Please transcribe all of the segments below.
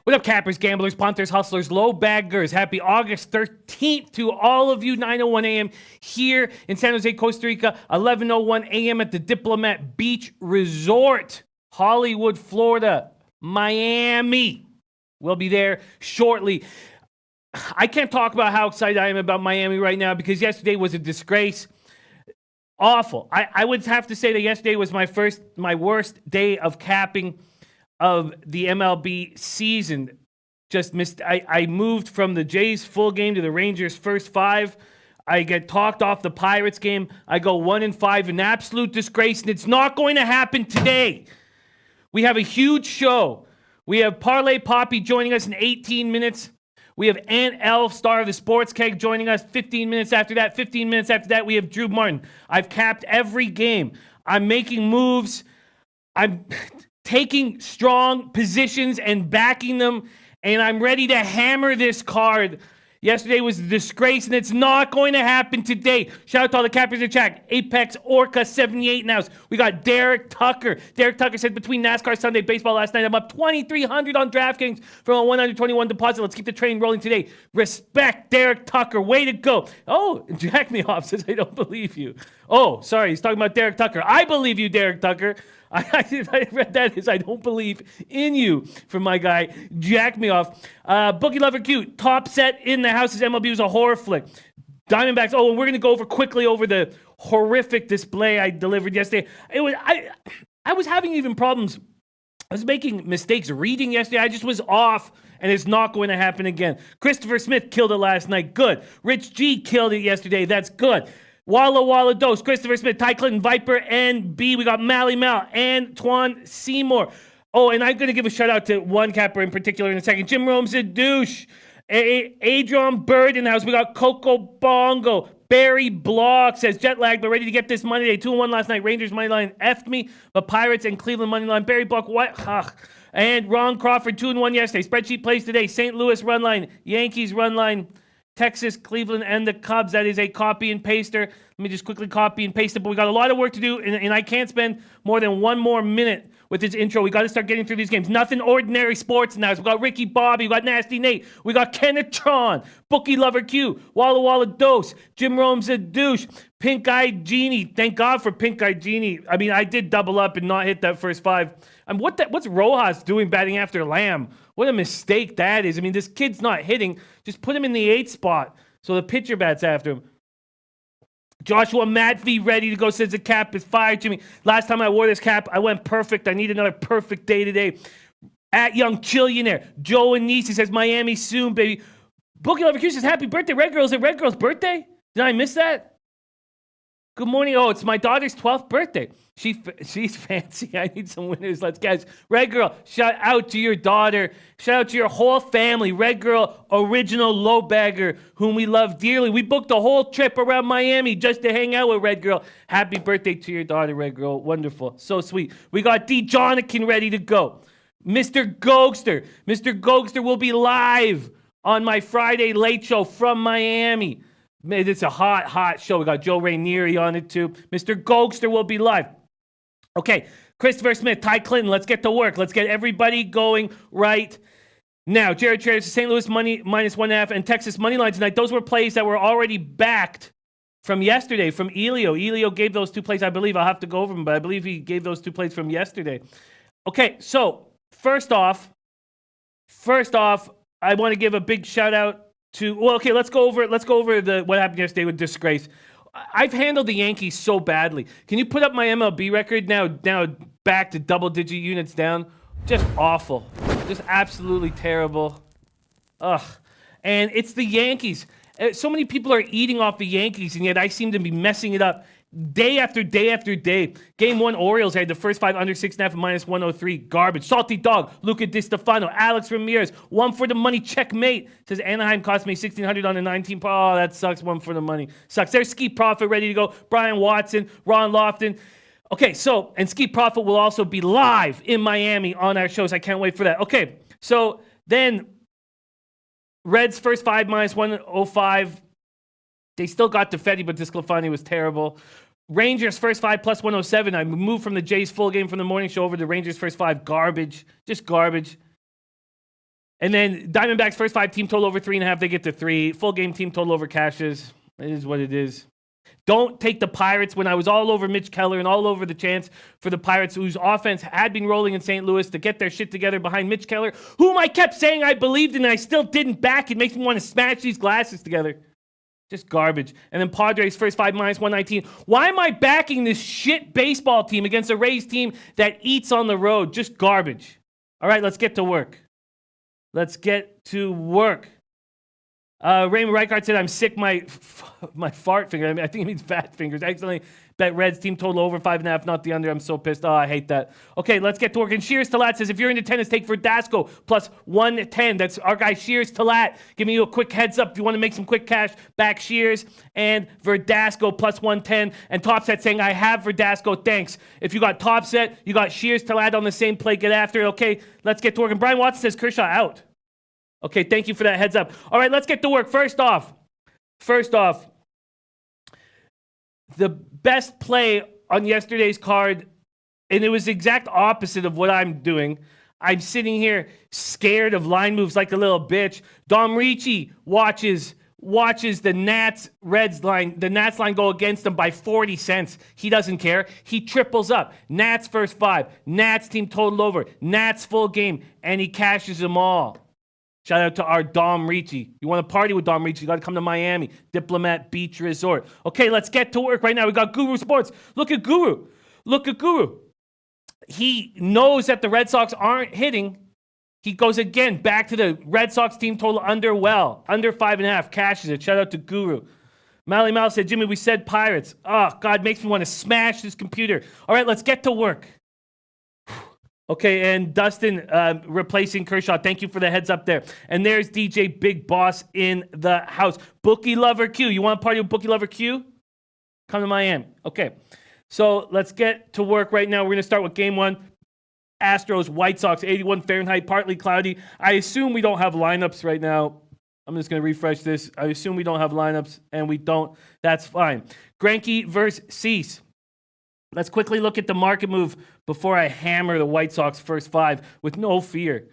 What up, cappers, gamblers, punters, hustlers, low baggers? Happy August 13th to all of you. 9:01 a.m. here in San Jose, Costa Rica. 11:01 a.m. at the Diplomat Beach Resort, Hollywood, Florida, Miami. We'll be there shortly. I can't talk about how excited I am about Miami right now because yesterday was a disgrace. Awful. I would have to say that yesterday was my worst day of capping of the MLB season. Just missed. I moved from the Jays full game to the Rangers first five. I get talked off the Pirates game. I go 1-5, an absolute disgrace, and it's not going to happen today. We have a huge show. We have Parlay Poppy joining us in 18 minutes. We have Aunt Elf, star of the Sports Keg, joining us 15 minutes after that. 15 minutes after that, we have Drew Martin. I've capped every game. I'm making moves. I'm taking strong positions and backing them, and I'm ready to hammer this card. Yesterday was a disgrace, and it's not going to happen today. Shout out to all the cappers in chat. Apex Orca 78 now. We got Derek Tucker. Derek Tucker said, between NASCAR Sunday baseball last night, I'm up 2,300 on DraftKings from a 121 deposit. Let's keep the train rolling today. Respect, Derek Tucker. Way to go. Oh, Jack Me Off says, I don't believe you. Oh, sorry. He's talking about Derek Tucker. I believe you, Derek Tucker. I read that as I don't believe in you from my guy, Jack Me Off. Bookie Lover Q, top set in the house as MLB was a horror flick. Diamondbacks, and we're going to go quickly over the horrific display I delivered yesterday. I was having even problems. I was making mistakes reading yesterday. I just was off, and it's not going to happen again. Christopher Smith killed it last night. Good. Rich G killed it yesterday. That's good. Walla Walla Dose, Christopher Smith, Ty Clinton, Viper, and B. We got Mally Mal, Antoine Seymour. Oh, and I'm going to give a shout out to one capper in particular in a second. Jim Rome's a douche. Adrian Bird in the house. We got Coco Bongo. Barry Block says, jet lag, but ready to get this money day. 2-1 last night. Rangers money line effed me, but Pirates and Cleveland money line. Barry Block, what? And Ron Crawford, 2-1 yesterday. Spreadsheet plays today. St. Louis run line. Yankees run line. Texas, Cleveland, and the Cubs. That is a copy and paster. Let me just quickly copy and paste it. But we got a lot of work to do, and I can't spend more than one more minute with this intro. We got to start getting through these games. Nothing ordinary sports now. We got Ricky Bobby. We got Nasty Nate. We got Kenneth Tron. Bookie Lover Q. Walla Walla Dose. Jim Rome's a douche. Pink Eyed Genie. Thank God for Pink Eyed Genie. I mean, I did double up and not hit that first five. And what's Rojas doing batting after Lamb? What a mistake that is. I mean, this kid's not hitting. Just put him in the 8th spot so the pitcher bats after him. Joshua Matvey ready to go, says the cap is fired, Jimmy. Last time I wore this cap, I went perfect. I need another perfect day today. At Young Chillionaire. Joe and Nisi says Miami soon, baby. Bookie Lover Q says happy birthday, Red Girl. Is it Red Girl's birthday? Did I miss that? Good morning. Oh, it's my daughter's 12th birthday. She's fancy. I need some winners. Let's guys. Red Girl, shout out to your daughter. Shout out to your whole family. Red Girl, original low bagger, whom we love dearly. We booked a whole trip around Miami just to hang out with Red Girl. Happy birthday to your daughter, Red Girl. Wonderful. So sweet. We got D. Jonikin ready to go. Mr. Gokster. Mr. Gokster will be live on my Friday late show from Miami. Man, it's a hot show. We got Joe Rainieri on it too. Mr. Gokster will be live. Okay, Christopher Smith, Ty Clinton, let's get to work. Let's get everybody going right now. Jared Trader, St. Louis money minus 1.5 and Texas money line tonight. Those were plays that were already backed from yesterday from Elio. Elio gave those two plays, I believe. I'll have to go over them, but I believe he gave those two plays from yesterday. Okay, so first off, I want to give a big shout out to, let's go over what happened yesterday with disgrace. I've handled the Yankees so badly. Can you put up my MLB record now back to double-digit units down? Just awful. Just absolutely terrible. Ugh. And it's the Yankees. So many people are eating off the Yankees, and yet I seem to be messing it up day after day after day. Game 1, Orioles had the first 5 under 6.5 and minus 103. Garbage. Salty Dog, Luca Di Stefano, Alex Ramirez, 1 for the money, checkmate. Says Anaheim cost me $1,600 on a 19. Oh, that sucks. 1 for the money. Sucks. There's Ski Profit ready to go. Brian Watson, Ron Lofton. Okay, so, and Ski Profit will also be live in Miami on our shows. I can't wait for that. Okay, so then Reds first 5 minus 105. They still got Defetti, but Disclafani was terrible. Rangers first 5 plus 107. I moved from the Jays full game from the morning show over to Rangers first 5. Garbage. Just garbage. And then Diamondbacks first 5 team total over 3.5. They get to 3. Full game team total over cashes. It is what it is. Don't take the Pirates when I was all over Mitch Keller and all over the chance for the Pirates, whose offense had been rolling in St. Louis, to get their shit together behind Mitch Keller, whom I kept saying I believed in and I still didn't back. It makes me want to smash these glasses together. Just garbage. And then Padres first 5 minus 119. Why am I backing this shit baseball team against a Rays team that eats on the road? Just garbage. All right, let's get to work. Let's get to work. Raymond Reichart said, I'm sick my fart finger. I think he means fat fingers. I accidentally bet Reds team total over 5.5, not the under. I'm so pissed. Oh, I hate that. Okay, let's get to work. And Shears Talat says, if you're into tennis, take Verdasco plus 110. That's our guy Shears Talat giving you a quick heads up. If you want to make some quick cash, back Shears and Verdasco plus 110. And Topset saying, I have Verdasco, thanks. If you got Topset, you got Shears Talat on the same play, get after it. Okay, let's get to work. And Brian Watson says, Kershaw out. Okay, thank you for that heads up. All right, let's get to work. First off, the best play on yesterday's card, and it was the exact opposite of what I'm doing. I'm sitting here scared of line moves like a little bitch. Dom Ricci watches the Nats-Reds line, the Nats line go against him by 40 cents. He doesn't care. He triples up. Nats first 5. Nats team total over. Nats full game, and he cashes them all. Shout out to our Dom Ricci. You want to party with Dom Ricci, you got to come to Miami. Diplomat Beach Resort. Okay, let's get to work right now. We got Guru Sports. Look at Guru. He knows that the Red Sox aren't hitting. He goes again back to the Red Sox team total under 5.5. Cashes it. Shout out to Guru. Mally Mal said, Jimmy, we said Pirates. Oh, God, makes me want to smash this computer. All right, let's get to work. Okay, and Dustin replacing Kershaw. Thank you for the heads up there. And there's DJ Big Boss in the house. Bookie Lover Q. You want to party with Bookie Lover Q? Come to Miami. Okay, so let's get to work right now. We're going to start with Game 1. Astros, White Sox, 81 Fahrenheit, partly cloudy. I assume we don't have lineups right now. I'm just going to refresh this. I assume we don't have lineups, and we don't. That's fine. Greinke versus Cease. Let's quickly look at the market move before I hammer the White Sox first 5 with no fear.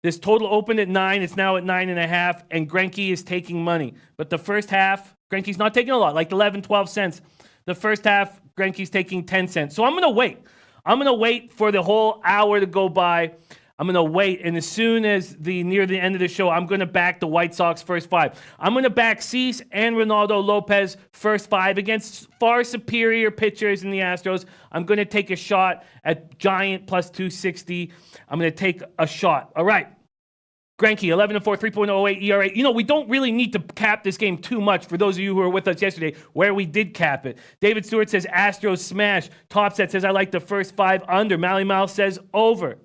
This total opened at 9. It's now at 9.5, and Greinke is taking money. But the first half, Greinke's not taking a lot, like 11, 12 cents. The first half, Greinke's taking 10 cents. So I'm going to wait. I'm going to wait for the whole hour to go by. I'm going to wait, and as soon as near the end of the show, I'm going to back the White Sox first 5. I'm going to back Cease and Ronaldo Lopez first 5 against far superior pitchers in the Astros. I'm going to take a shot at Giant plus 260. I'm going to take a shot. All right. Greinke, 11-4, 3.08 ERA. You know, we don't really need to cap this game too much for those of you who were with us yesterday where we did cap it. David Stewart says Astros smash. Topset says I like the first 5 under. Mally Mal says over.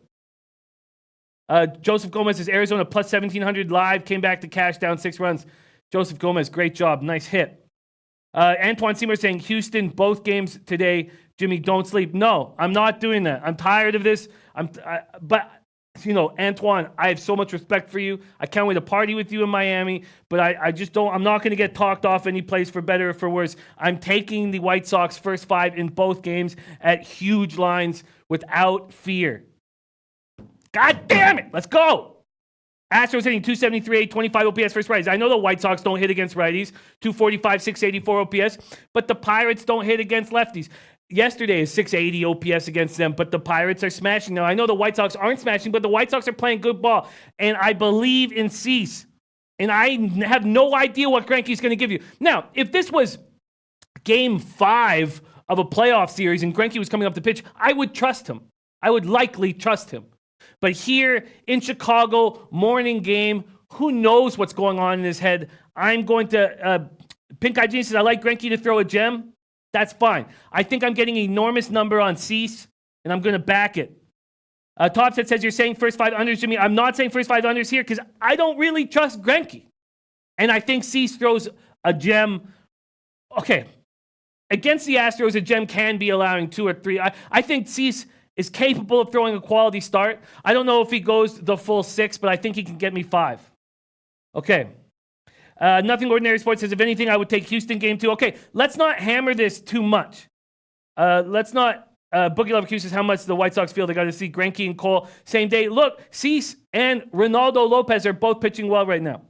Joseph Gomez says Arizona plus 1,700 live. Came back to cash down 6 runs. Joseph Gomez, great job. Nice hit. Antoine Seymour saying Houston, both games today. Jimmy, don't sleep. No, I'm not doing that. I'm tired of this. But, you know, Antoine, I have so much respect for you. I can't wait to party with you in Miami. But I just don't. I'm not going to get talked off any place for better or for worse. I'm taking the White Sox first 5 in both games at huge lines without fear. God damn it. Let's go. Astros hitting 273, 825 OPS versus righties. I know the White Sox don't hit against righties. 245, 684 OPS. But the Pirates don't hit against lefties. Yesterday is 680 OPS against them, but the Pirates are smashing. Now, I know the White Sox aren't smashing, but the White Sox are playing good ball. And I believe in Cease. And I have no idea what Greinke's going to give you. Now, if this was Game 5 of a playoff series and Greinke was coming up to pitch, I would trust him. I would likely trust him. But here in Chicago, morning game, who knows what's going on in his head? I'm going to, Pink Eye Genius says, I like Greinke to throw a gem. That's fine. I think I'm getting an enormous number on Cease, and I'm going to back it. Topset says you're saying first 5 unders, Jimmy. I'm not saying first 5 unders here because I don't really trust Greinke. And I think Cease throws a gem. Okay. Against the Astros, a gem can be allowing 2 or 3. I think Cease is capable of throwing a quality start. I don't know if he goes the full 6, but I think he can get me 5. Okay. Nothing Ordinary Sports says, if anything, I would take Houston game 2. Okay, let's not hammer this too much. Let's not... Boogie Love accuses how much the White Sox feel they got to see Greinke and Cole same day. Look, Cease and Ronaldo Lopez are both pitching well right now.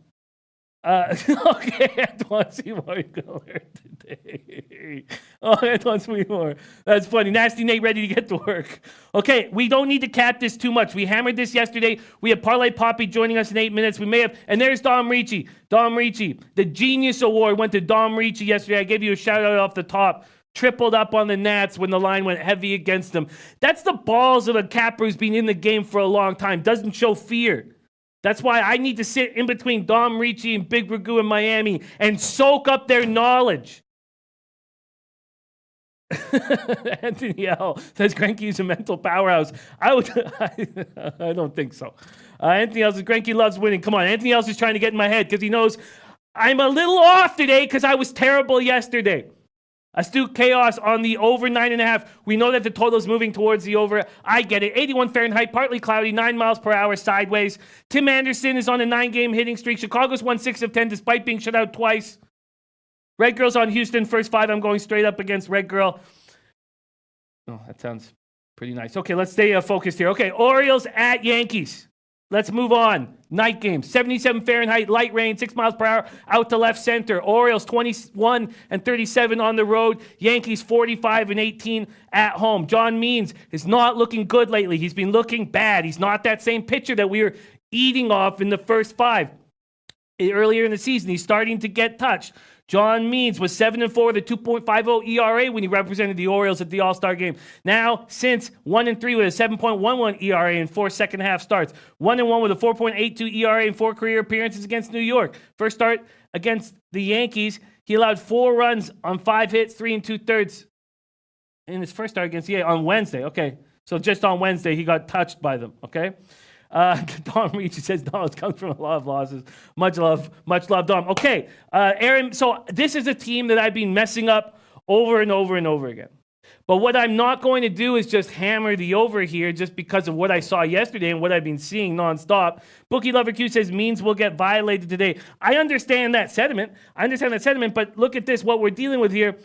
Okay, Antoine Seymour is going to learn today. Oh, Antoine Seymour. That's funny. Nasty Nate ready to get to work. Okay, we don't need to cap this too much. We hammered this yesterday. We have Parlay Poppy joining us in 8 minutes. We may have, and there's Dom Ricci. Dom Ricci. The Genius Award went to Dom Ricci yesterday. I gave you a shout out off the top. Tripled up on the Nats when the line went heavy against them. That's the balls of a capper who's been in the game for a long time. Doesn't show fear. That's why I need to sit in between Dom Ricci and Big Ragu in Miami and soak up their knowledge. Anthony L. says Greinke is a mental powerhouse. I don't think so. Anthony L. says Greinke loves winning. Come on, Anthony L. is trying to get in my head because he knows I'm a little off today because I was terrible yesterday. Astute Chaos on the over 9.5. We know that the total is moving towards the over. I get it. 81 Fahrenheit, partly cloudy, 9 miles per hour sideways. Tim Anderson is on a 9-game hitting streak. Chicago's won 6 of 10 despite being shut out twice. Red Girl's on Houston. First 5, I'm going straight up against Red Girl. Oh, that sounds pretty nice. Okay, let's stay focused here. Okay, Orioles at Yankees. Let's move on. Night game. 77 Fahrenheit, light rain, 6 miles per hour, out to left center. Orioles 21 and 37 on the road. Yankees 45 and 18 at home. John Means is not looking good lately. He's been looking bad. He's not that same pitcher that we were eating off in the first 5 earlier in the season. He's starting to get touched. John Means was 7-4 with a 2.50 ERA when he represented the Orioles at the All-Star game. Now, since 1-3 with a 7.11 ERA in 4 second-half starts. 1-1 with a 4.82 ERA in 4 career appearances against New York. First start against the Yankees, he allowed 4 runs on 5 hits, 3 2/3 in his first start against on Wednesday. Okay, so just on Wednesday, he got touched by them, okay? Dom Ricci says knowledge comes from a lot of losses. Much love, Dom. Okay, Aaron, so this is a team that I've been messing up over and over and over again. But what I'm not going to do is just hammer the over here just because of what I saw yesterday and what I've been seeing nonstop. Bookie Lover Q says means will get violated today. I understand that sentiment, but look at this, what we're dealing with here.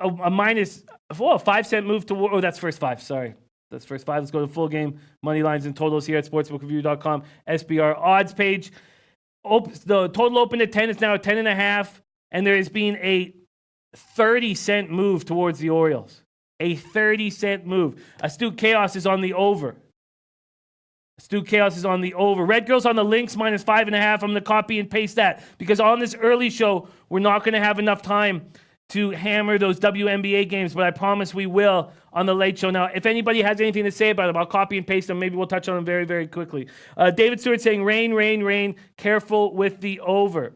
A minus, a 5-cent move to, that's first 5, sorry. That's first 5. Let's go to full game money lines and totals here at sportsbookreview.com. SBR odds page. The total opened at 10. It's now at 10.5. And there has been a 30-cent move towards the Orioles. A 30-cent move. Astute Chaos is on the over. Red Girls on the Lynx minus 5.5. I'm going to copy and paste that because on this early show, we're not going to have enough time to hammer those WNBA games, but I promise we will on the late show. Now, if anybody has anything to say about them, I'll copy and paste them. Maybe we'll touch on them very, very quickly. David Stewart saying, rain. Careful with the over.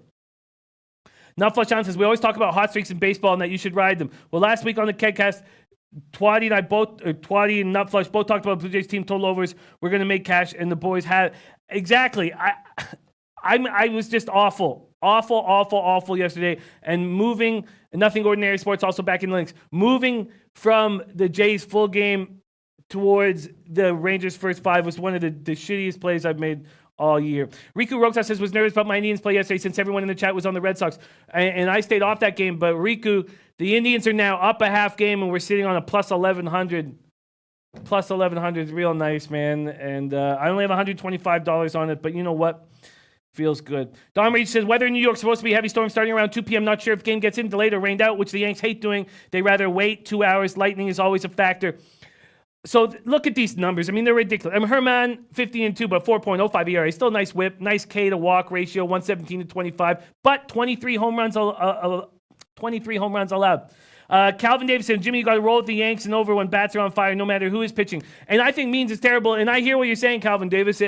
Nutflush John says, we always talk about hot streaks in baseball and that you should ride them. Well, last week on the Kedcast, Twatty and Nutflush both talked about Blue Jays team total overs. We're going to make cash, and the boys had. Exactly. I was just awful yesterday, and moving, Nothing Ordinary Sports also back in the links, moving from the Jays full game towards the Rangers first 5 was one of the shittiest plays I've made all year. Riku Rokta says, was nervous about my Indians play yesterday since everyone in the chat was on the Red Sox, and I stayed off that game, but Riku, the Indians are now up a half game, and we're sitting on a plus 1100. Plus 1100 is real nice, man, and I only have $125 on it, but you know what? Feels good. Don Reed says, weather in New York supposed to be a heavy storm starting around 2 p.m. Not sure if game gets in, delayed or rained out, which the Yanks hate doing. They rather wait 2 hours. Lightning is always a factor. So look at these numbers. I mean, they're ridiculous. Herman, 15-2, but 4.05 ERA. Still nice whip. Nice K to walk ratio, 117-25. But 23 home runs allowed. Calvin Davidson, Jimmy, you got to roll with the Yanks and over when bats are on fire, no matter who is pitching. And I think Means is terrible. And I hear what you're saying, Calvin Davis.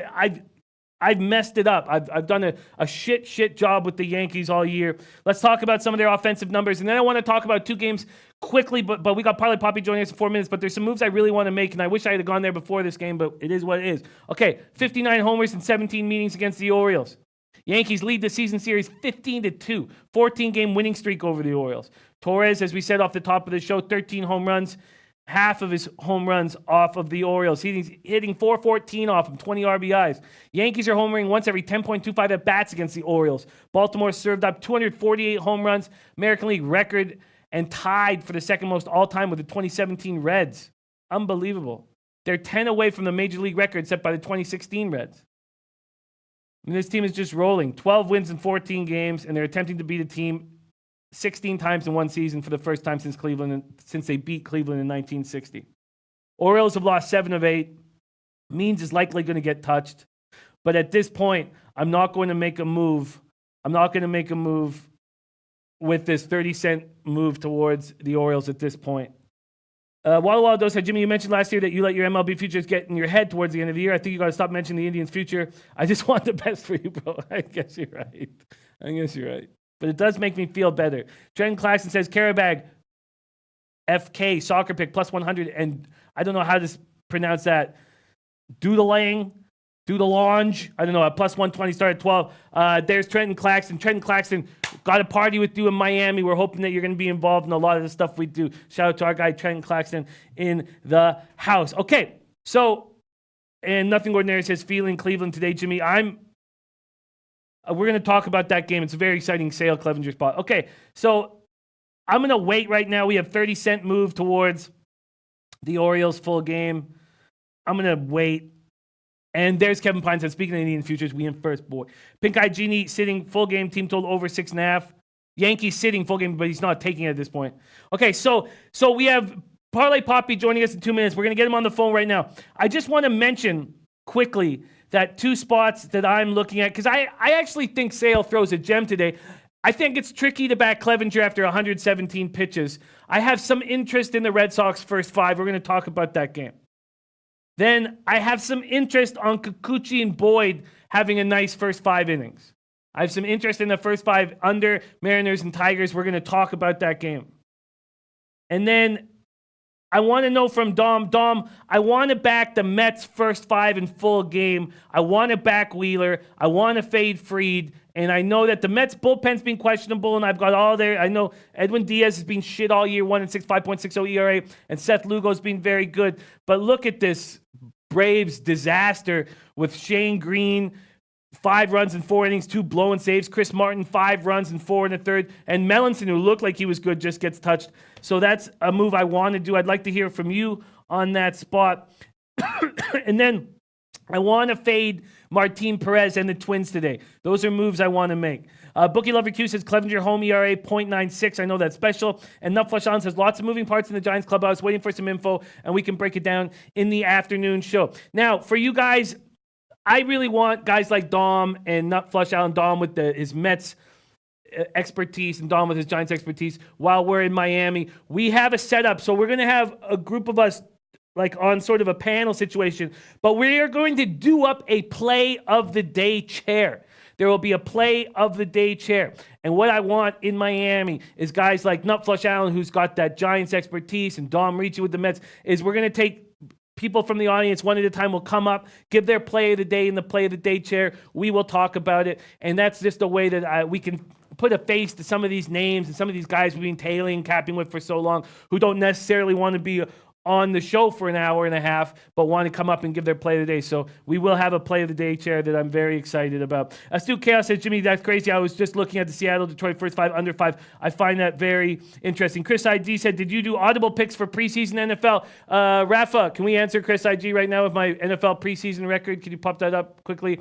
I've messed it up. I've done a shit job with the Yankees all year. Let's talk about some of their offensive numbers. And then I want to talk about 2 games quickly, but we got Parlay Poppy joining us in 4 minutes. But there's some moves I really want to make, and I wish I had gone there before this game, but it is what it is. Okay, 59 homers in 17 meetings against the Orioles. Yankees lead the season series 15-2, 14-game winning streak over the Orioles. Torres, as we said off the top of the show, 13 home runs. Half of his home runs off of the Orioles. He's hitting 414 off him, 20 RBIs. Yankees are homering once every 10.25 at-bats against the Orioles. Baltimore served up 248 home runs, American League record, and tied for the second most all-time with the 2017 Reds. Unbelievable. They're 10 away from the Major League record set by the 2016 Reds. I mean, this team is just rolling. 12 wins in 14 games, and they're attempting to beat a team 16 times in one season for the first time since they beat Cleveland in 1960. Orioles have lost 7 of 8. Means is likely going to get touched. But at this point, I'm not going to make a move. I'm not going to make a move with this 30-cent move towards the Orioles at this point. Walla Walla said, Jimmy, you mentioned last year that you let your MLB futures get in your head towards the end of the year. I think you got to stop mentioning the Indians' future. I just want the best for you, bro. I guess you're right. But it does make me feel better. Trenton Claxton says, Carabag, FK, soccer pick, plus 100. And I don't know how to pronounce that. Doodling, Doodlange. I don't know. Plus 120, start at 12. There's Trenton Claxton. Trenton Claxton, got a party with you in Miami. We're hoping that you're going to be involved in a lot of the stuff we do. Shout out to our guy, Trenton Claxton, in the house. Okay, so, and Nothing Ordinary says, feeling Cleveland today, Jimmy. We're going to talk about that game. It's a very exciting Sale Clevenger spot. Okay, so I'm going to wait right now. We have 30-cent move towards the Orioles full game. I'm going to wait. And there's Kevin Pine said, speaking of Indian futures, we in first, boy. Pink Eye Genie sitting full game, team total over 6.5. Yankees sitting full game, but he's not taking it at this point. Okay, so we have Parlay Poppy joining us in 2 minutes. We're going to get him on the phone right now. I just want to mention quickly that 2 spots that I'm looking at, because I actually think Sale throws a gem today. I think it's tricky to back Clevenger after 117 pitches. I have some interest in the Red Sox first 5. We're going to talk about that game. Then I have some interest on Kikuchi and Boyd having a nice first 5 innings. I have some interest in the first 5 under Mariners and Tigers. We're going to talk about that game. And then I want to know from Dom. Dom, I want to back the Mets first 5 in full game. I want to back Wheeler. I want to fade Fried. And I know that the Mets bullpen's been questionable, and I've got all there. I know Edwin Diaz has been shit all year, 1-6, 5.60 ERA, and Seth Lugo's been very good. But look at this Braves disaster with Shane Green, 5 runs in 4 innings, 2 blown saves. Chris Martin, 5 runs in 4 1/3. And Melanson, who looked like he was good, just gets touched. So that's a move I want to do. I'd like to hear from you on that spot. And then I want to fade Martin Perez and the Twins today. Those are moves I want to make. Bookie Lover Q says Clevenger home ERA 0.96. I know that's special. And Nut Flush On says lots of moving parts in the Giants clubhouse. Waiting for some info, and we can break it down in the afternoon show. Now, for you guys, I really want guys like Dom and Nut Flush Out, and Dom with his Mets expertise and Dom with his Giants expertise while we're in Miami. We have a setup, so we're going to have a group of us like on sort of a panel situation, but we are going to do up a play of the day chair. There will be a play of the day chair. And what I want in Miami is guys like Nut Flush Allen, who's got that Giants expertise, and Dom Ricci with the Mets, is we're going to take people from the audience one at a time will come up, give their play of the day in the play of the day chair. We will talk about it. And that's just a way that we can put a face to some of these names and some of these guys we've been tailing, capping with for so long, who don't necessarily want to be on the show for an hour and a half, but want to come up and give their play of the day. So we will have a play of the day chair that I'm very excited about. Astute Chaos says, Jimmy, that's crazy. I was just looking at the Seattle-Detroit first 5, under 5. I find that very interesting. Chris ID said, did you do audible picks for preseason NFL? Rafa, can we answer Chris IG right now with my NFL preseason record? Can you pop that up quickly?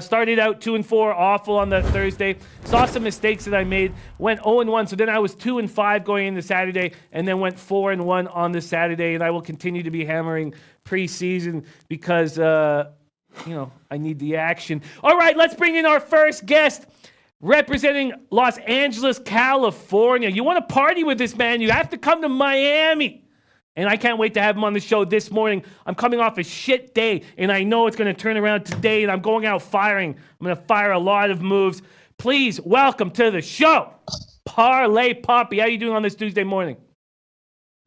Started out 2-4, awful on that Thursday. Saw some mistakes that I made. Went 0-1, so then I was 2-5 going into Saturday, and then went 4-1 on the Saturday, and I will continue to be hammering preseason because, I need the action. All right, let's bring in our first guest representing Los Angeles, California. You want to party with this man, you have to come to Miami. And I can't wait to have him on the show this morning. I'm coming off a shit day, and I know it's going to turn around today, and I'm going out firing. I'm going to fire a lot of moves. Please welcome to the show, Parlay Poppy. How you doing on this Tuesday morning?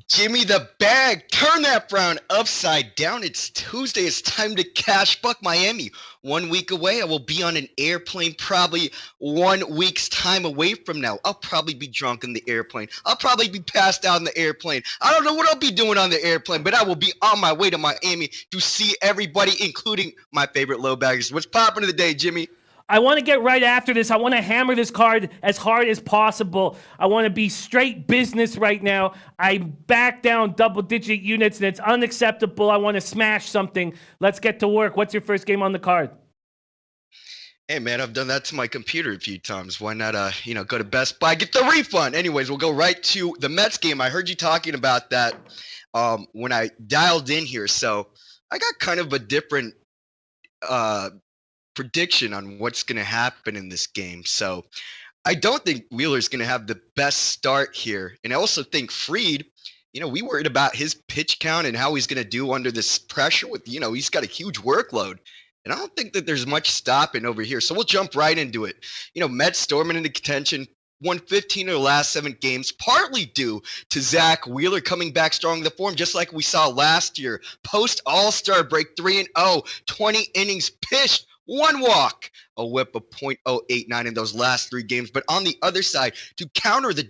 Jimmy the Bag, turn that frown upside down. It's Tuesday. It's time to cash. Fuck Miami. 1 week away. I will be on an airplane probably 1 week's time away from now. I'll probably be drunk in the airplane. I'll probably be passed out in the airplane. I don't know what I'll be doing on the airplane, but I will be on my way to Miami to see everybody, including my favorite low baggers. What's popping today, Jimmy? I want to get right after this. I want to hammer this card as hard as possible. I want to be straight business right now. I back down double-digit units, and it's unacceptable. I want to smash something. Let's get to work. What's your first game on the card? Hey, man, I've done that to my computer a few times. Why not, go to Best Buy, get the refund? Anyways, we'll go right to the Mets game. I heard you talking about that when I dialed in here. So I got kind of a different prediction on what's going to happen in this game. So I don't think Wheeler's going to have the best start here. And I also think Fried, we worried about his pitch count and how he's going to do under this pressure with, he's got a huge workload. And I don't think that there's much stopping over here. So we'll jump right into it. Mets storming into contention, won 15 of the last 7 games, partly due to Zach Wheeler coming back strong in the form, just like we saw last year. Post All-Star break, 3-0, 20 innings pitched, 1 walk, a whip of .089 in those last 3 games. But on the other side, to counter the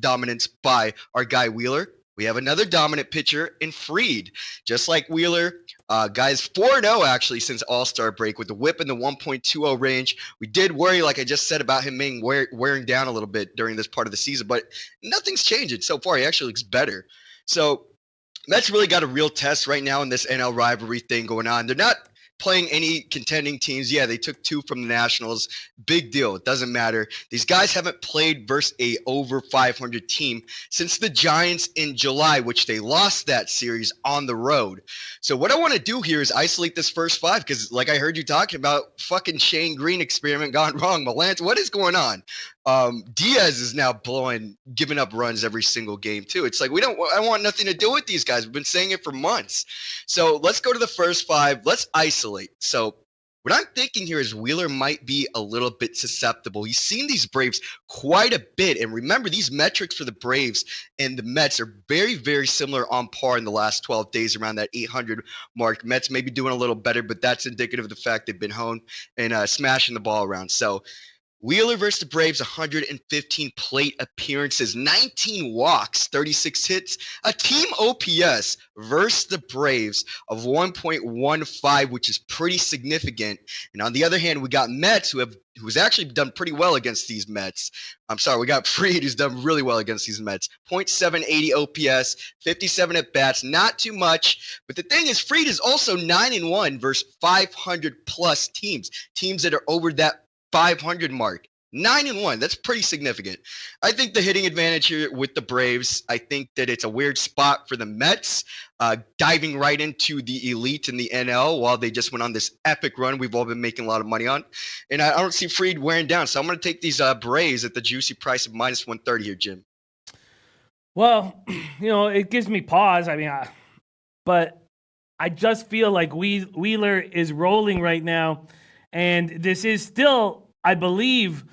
dominance by our guy Wheeler, we have another dominant pitcher in Fried. Just like Wheeler, guys 4-0 actually since All-Star break with the whip in the 1.20 range. We did worry, like I just said, about him being wearing down a little bit during this part of the season, but nothing's changing so far. He actually looks better. So Mets really got a real test right now in this NL rivalry thing going on. They're not playing any contending teams. Yeah, they took 2 from the Nationals. Big deal. It doesn't matter. These guys haven't played versus a over 500 team since the Giants in July, which they lost that series on the road. So what I want to do here is isolate this first 5 because, like I heard you talking about, fucking Shane Green experiment gone wrong. Malance, what is going on? Diaz is now giving up runs every single game too. It's like I want nothing to do with these guys. We've been saying it for months. So let's go to the first 5. Let's isolate. So what I'm thinking here is Wheeler might be a little bit susceptible. He's seen these Braves quite a bit. And remember, these metrics for the Braves and the Mets are very, very similar on par in the last 12 days around that 800 mark. Mets may be doing a little better, but that's indicative of the fact they've been honed and smashing the ball around. So Wheeler versus the Braves, 115 plate appearances, 19 walks, 36 hits, a team OPS versus the Braves of 1.15, which is pretty significant. And on the other hand, we got Mets who's actually done pretty well against these Mets. We got Fried who's done really well against these Mets. .780 OPS, 57 at bats, not too much. But the thing is, Fried is also 9-1 versus 500 plus teams that are over that 500 mark. 9-1. That's pretty significant. I think the hitting advantage here with the Braves, I think that it's a weird spot for the Mets, diving right into the elite in the NL while they just went on this epic run we've all been making a lot of money on. And I don't see Fried wearing down. So I'm going to take these Braves at the juicy price of -130 here, Jim. Well, it gives me pause. But I just feel like Wheeler is rolling right now. And this is still, I believe,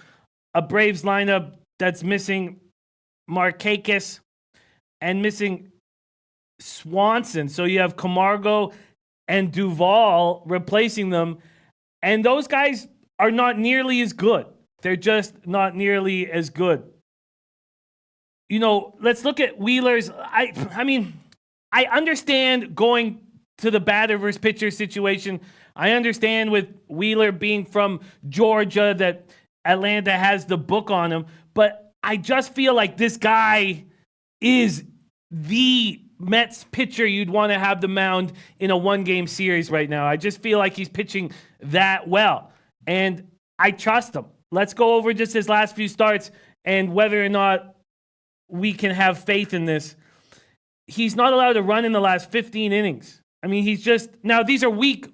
a Braves lineup that's missing Markakis and missing Swanson. So you have Camargo and Duvall replacing them. And those guys are not nearly as good. They're just not nearly as good. Let's look at Wheeler's. I understand going to the batter versus pitcher situation. I understand with Wheeler being from Georgia that Atlanta has the book on him, but I just feel like this guy is the Mets pitcher you'd want to have the mound in a 1-game series right now. I just feel like he's pitching that well, and I trust him. Let's go over just his last few starts and whether or not we can have faith in this. He's not allowed to run in the last 15 innings. He's just, now these are weak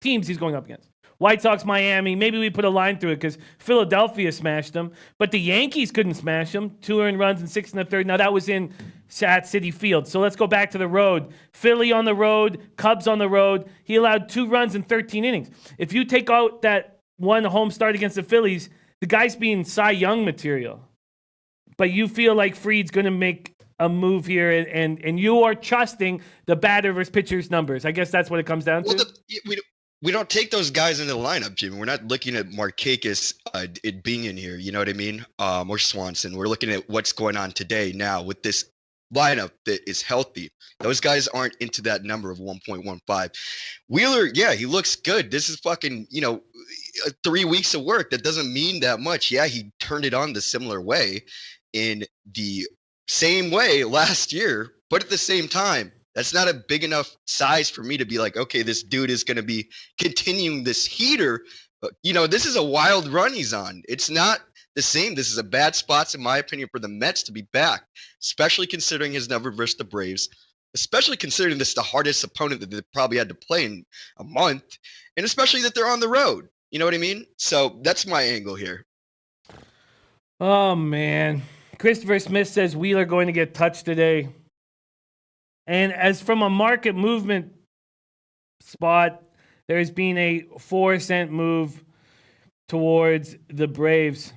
teams he's going up against. White Sox, Miami. Maybe we put a line through it because Philadelphia smashed them, but the Yankees couldn't smash them. 2 earned runs and 6 in the third. Now that was in at Citi Field. So let's go back to the road. Philly on the road, Cubs on the road. He allowed 2 runs in 13 innings. If you take out that one home start against the Phillies, the guy's being Cy Young material. But you feel like Fried's going to make a move here, and you are trusting the batter versus pitcher's numbers. I guess that's what it comes down to. We don't take those guys into the lineup, Jimmy. We're not looking at Markakis it being in here, you know what I mean? Or Swanson. We're looking at what's going on today now with this lineup that is healthy. Those guys aren't into that number of 1.15. Wheeler, yeah, he looks good. This is fucking, 3 weeks of work. That doesn't mean that much. Yeah, he turned it on the similar way in the same way last year, but at the same time, that's not a big enough size for me to be like, okay, this dude is going to be continuing this heater. This is a wild run he's on. It's not the same. This is a bad spot, in my opinion, for the Mets to be back, especially considering his number versus the Braves, especially considering this is the hardest opponent that they probably had to play in a month, and especially that they're on the road. You know what I mean? So that's my angle here. Oh, man. Christopher Smith says Wheeler going to get touched today. And as from a market movement spot, there's been a 4-cent move towards the Braves.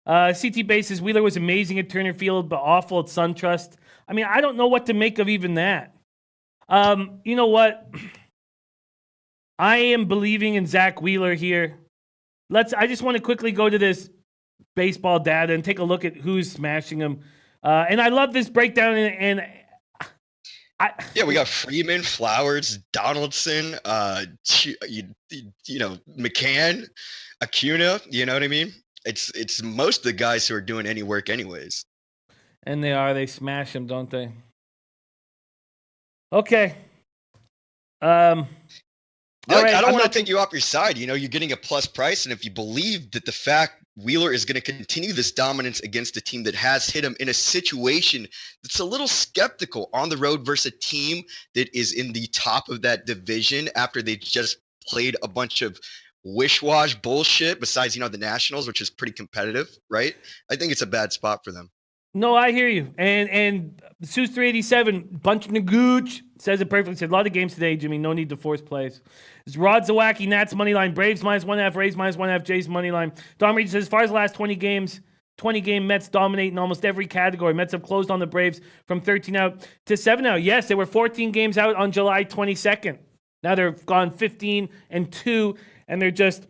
CT Base says Wheeler was amazing at Turner Field, but awful at SunTrust. I mean, I don't know what to make of even that. You know what? I am believing in Zach Wheeler here. I just want to quickly go to this baseball data and take a look at who's smashing him. And I love this breakdown. We got Freeman, Flowers, Donaldson, McCann, Acuna. You know what I mean? It's most of the guys who are doing any work anyways. And they smash him, don't they? Okay. I don't want to take you off your side. You're getting a plus price, and if you believe that the fact Wheeler is going to continue this dominance against a team that has hit him in a situation that's a little skeptical on the road versus a team that is in the top of that division after they just played a bunch of wish-wash bullshit besides, the Nationals, which is pretty competitive, right? I think it's a bad spot for them. No, I hear you. And Seuss 387, bunch of Nagooch, says it perfectly. Said a lot of games today, Jimmy. No need to force plays. It's Rod Zawacki, Nats money line, Braves -1.5, Rays -1.5, Jays money line. Dom Reed says as far as the last 20 game Mets dominate in almost every category. Mets have closed on the Braves from 13 out to 7 out. Yes, they were 14 games out on July 22nd. Now they're gone 15-2, and they're just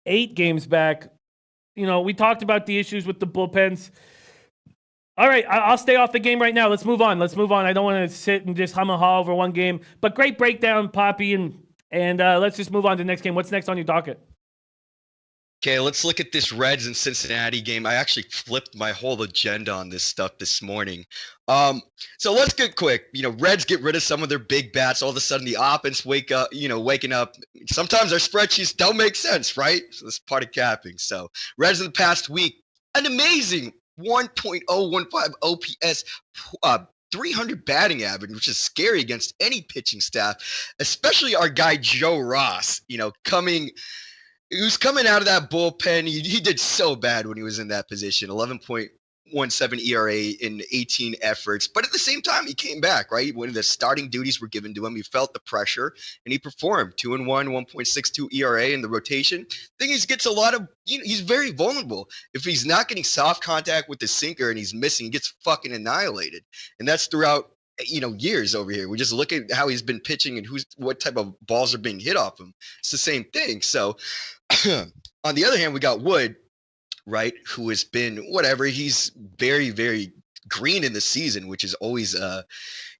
8 games back. We talked about the issues with the bullpens. All right, I'll stay off the game right now. Let's move on. I don't want to sit and just hum and haw over one game. But great breakdown, Poppy, and let's just move on to the next game. What's next on your docket? Okay, let's look at this Reds and Cincinnati game. I actually flipped my whole agenda on this stuff this morning. So let's get quick. Reds get rid of some of their big bats. All of a sudden, the offense waking up. Sometimes our spreadsheets don't make sense, right? So this is part of capping. So Reds in the past week, an amazing 1.015 OPS, 300 batting average, which is scary against any pitching staff, especially our guy Joe Ross, who's coming out of that bullpen. He did so bad when he was in that position, 11.17 ERA in 18 efforts. But at the same time, he came back, right? When the starting duties were given to him, he felt the pressure, and he performed. 2-1, 1.62 ERA in the rotation. Thing is, gets a lot of, he's very vulnerable. If he's not getting soft contact with the sinker and he's missing, he gets fucking annihilated. And that's throughout, years over here. We just look at how he's been pitching and what type of balls are being hit off him. It's the same thing. So on the other hand, we got Wood, right, who has been whatever. He's very, very green in the season, which is always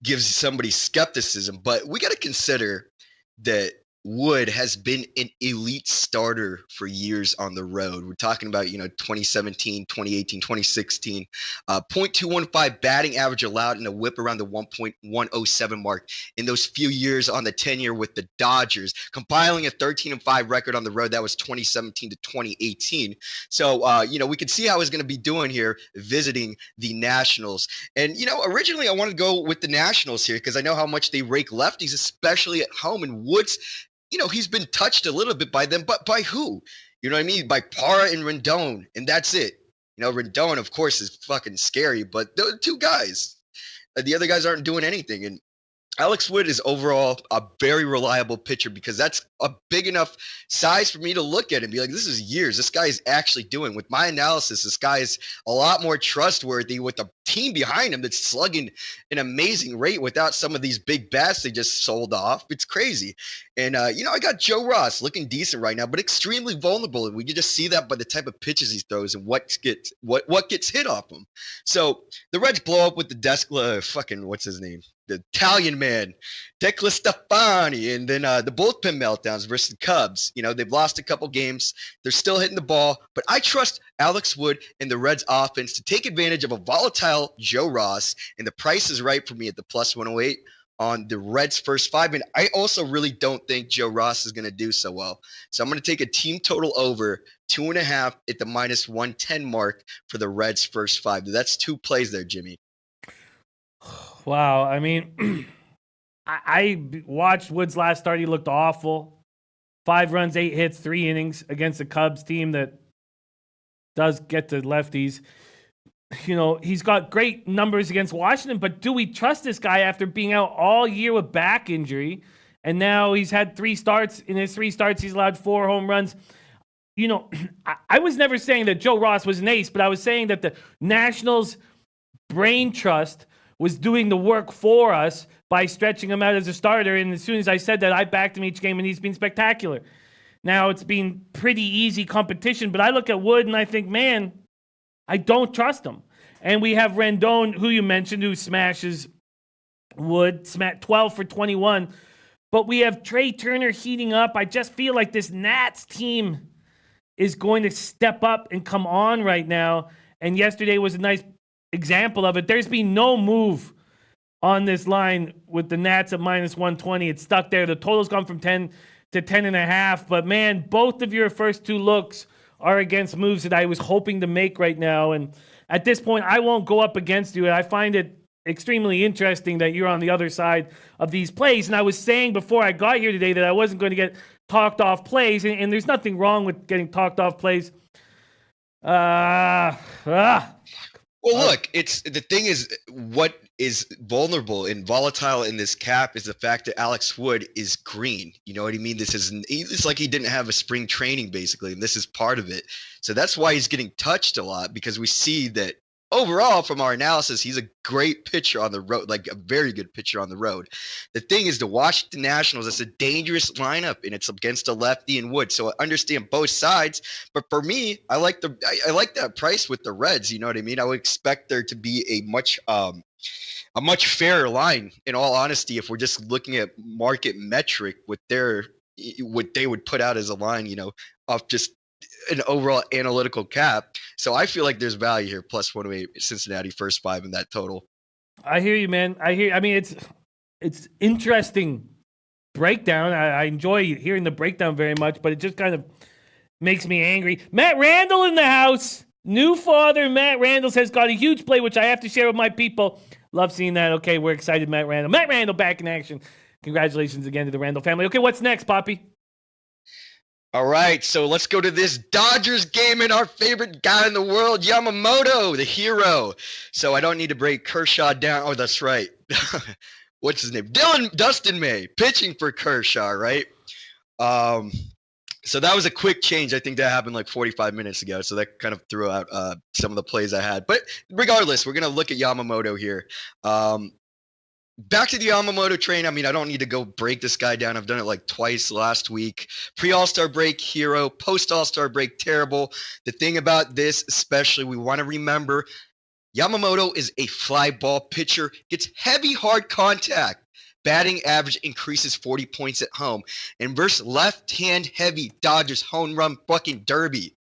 gives somebody skepticism. But we got to consider that Wood has been an elite starter for years on the road. We're talking about, 2017, 2018, 2016, 0.215 batting average allowed and a whip around the 1.107 mark in those few years on the tenure with the Dodgers, compiling a 13-5 record on the road. That was 2017 to 2018. So, we could see how he's going to be doing here visiting the Nationals. And, originally I wanted to go with the Nationals here because I know how much they rake lefties, especially at home. And Woods he's been touched a little bit by them, but by who? You know what I mean? By Parra and Rendon, and that's it. Rendon, of course, is fucking scary, but those two guys, the other guys aren't doing anything. And Alex Wood is overall a very reliable pitcher because that's a big enough size for me to look at and be like, this is years. This guy is actually doing. With my analysis, this guy is a lot more trustworthy with a team behind him that's slugging an amazing rate without some of these big bats they just sold off. It's crazy. And, I got Joe Ross looking decent right now, but extremely vulnerable. And we can just see that by the type of pitches he throws and what gets hit off him. So the Reds blow up with the what's his name? The Italian man, Declan Stefani, and then the bullpen meltdowns versus the Cubs. They've lost a couple games. They're still hitting the ball, but I trust Alex Wood and the Reds offense to take advantage of a volatile Joe Ross, and the price is right for me at the plus 108 on the Reds' first 5. And I also really don't think Joe Ross is going to do so well. So I'm going to take a team total over 2.5 at the minus 110 mark for the Reds' first 5. That's 2 plays there, Jimmy. Wow. I mean, I watched Wood's last start. He looked awful. 5 runs, 8 hits, 3 innings against a Cubs team that does get to lefties. He's got great numbers against Washington, but do we trust this guy after being out all year with back injury? And now he's had 3 starts. In his 3 starts, he's allowed 4 home runs. I was never saying that Joe Ross was an ace, but I was saying that the Nationals' brain trust was doing the work for us by stretching him out as a starter. And as soon as I said that, I backed him each game, and he's been spectacular. Now, it's been pretty easy competition, but I look at Wood and I think, man, I don't trust him. And we have Rendon, who you mentioned, who smashes Wood, 12 for 21. But we have Trey Turner heating up. I just feel like this Nats team is going to step up and come on right now. And yesterday was a nice example of it. There's been no move on this line with the Nats at minus 120. It's stuck there. The total's gone from 10 to 10.5. But man, both of your first 2 looks are against moves that I was hoping to make right now. And at this point, I won't go up against you. And I find it extremely interesting that you're on the other side of these plays. And I was saying before I got here today that I wasn't going to get talked off plays. And there's nothing wrong with getting talked off plays. Well, look, the thing is, what is vulnerable and volatile in this cap is the fact that Alex Wood is green. You know what I mean? It's like he didn't have a spring training, basically, and this is part of it. So that's why he's getting touched a lot, because we see that overall, from our analysis, he's a great pitcher on the road, like a very good pitcher on the road. The thing is, the Washington Nationals, it's a dangerous lineup, and it's against a lefty and Wood. So I understand both sides, but for me, I like that price with the Reds. You know what I mean? I would expect there to be a much fairer line, in all honesty, if we're just looking at market metric with what they would put out as a line, off just an overall analytical cap. So I feel like there's value here, plus 108 Cincinnati first 5 in that total. I hear you, man. I mean, it's interesting breakdown. I enjoy hearing the breakdown very much, but it just kind of makes me angry. Matt Randall in the house. New father Matt Randall has got a huge play, which I have to share with my people. Love seeing that. Okay, we're excited, Matt Randall. Matt Randall back in action. Congratulations again to the Randall family. Okay, what's next, Poppy? All right, so let's go to this Dodgers game and our favorite guy in the world, Yamamoto, the hero. So I don't need to break Kershaw down. Oh, that's right. What's his name? Dustin May, pitching for Kershaw, right? So that was a quick change. I think that happened like 45 minutes ago. So that kind of threw out some of the plays I had. But regardless, we're going to look at Yamamoto here. Back to the Yamamoto train. I mean, I don't need to go break this guy down. I've done it like twice last week. Pre-All-Star break, hero. Post-All-Star break, terrible. The thing about this, especially, we want to remember, Yamamoto is a fly ball pitcher, gets heavy, hard contact. Batting average increases 40 points at home. And versus left-hand heavy Dodgers home run fucking derby.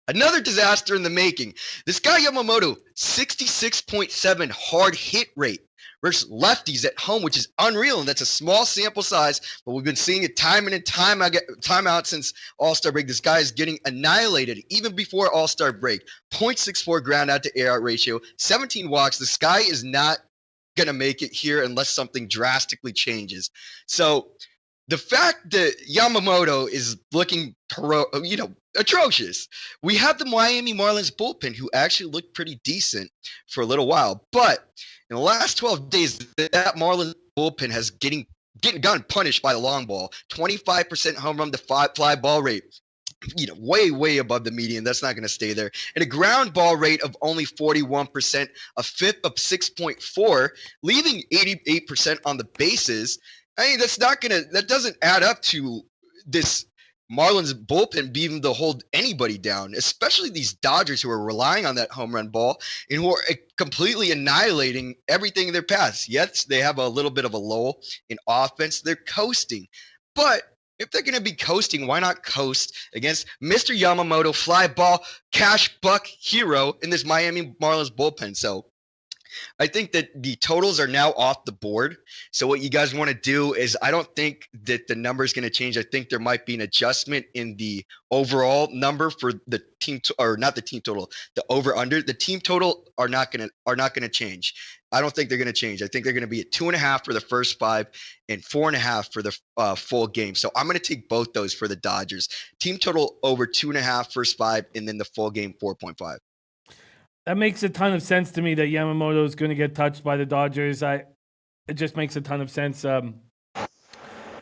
Another disaster in the making. This guy Yamamoto, 66.7 hard hit rate versus lefties at home, which is unreal, and that's a small sample size, but we've been seeing it time in and time out since All-Star break. This guy is getting annihilated even before All-Star break. 0.64 ground out to air out ratio, 17 walks. This guy is not going to make it here unless something drastically changes. So the fact that Yamamoto is looking, atrocious. We have the Miami Marlins bullpen who actually looked pretty decent for a little while, but in the last 12 days, that Marlins bullpen has gotten punished by the long ball. 25% home run to fly ball rate. Way above the median. That's not going to stay there. And a ground ball rate of only 41%, a FIP of 6.4, leaving 88% on the bases. I mean, that doesn't add up to this Marlins bullpen being able to hold anybody down, especially these Dodgers who are relying on that home run ball and who are completely annihilating everything in their paths. Yes, they have a little bit of a lull in offense. They're coasting. But if they're going to be coasting, why not coast against Mr. Yamamoto, fly ball, cash buck hero in this Miami Marlins bullpen? So I think that the totals are now off the board. So what you guys want to do is, I don't think that the number is going to change. I think there might be an adjustment in the overall number for the team, or not the team total, the over under. The team total are not going to change. I don't think they're going to change. I think they're going to be at 2.5 for the first 5 and 4.5 for the full game. So I'm going to take both those for the Dodgers. Team total over 2.5 first 5, and then the full game 4.5. That makes a ton of sense to me that Yamamoto is going to get touched by the Dodgers. It just makes a ton of sense.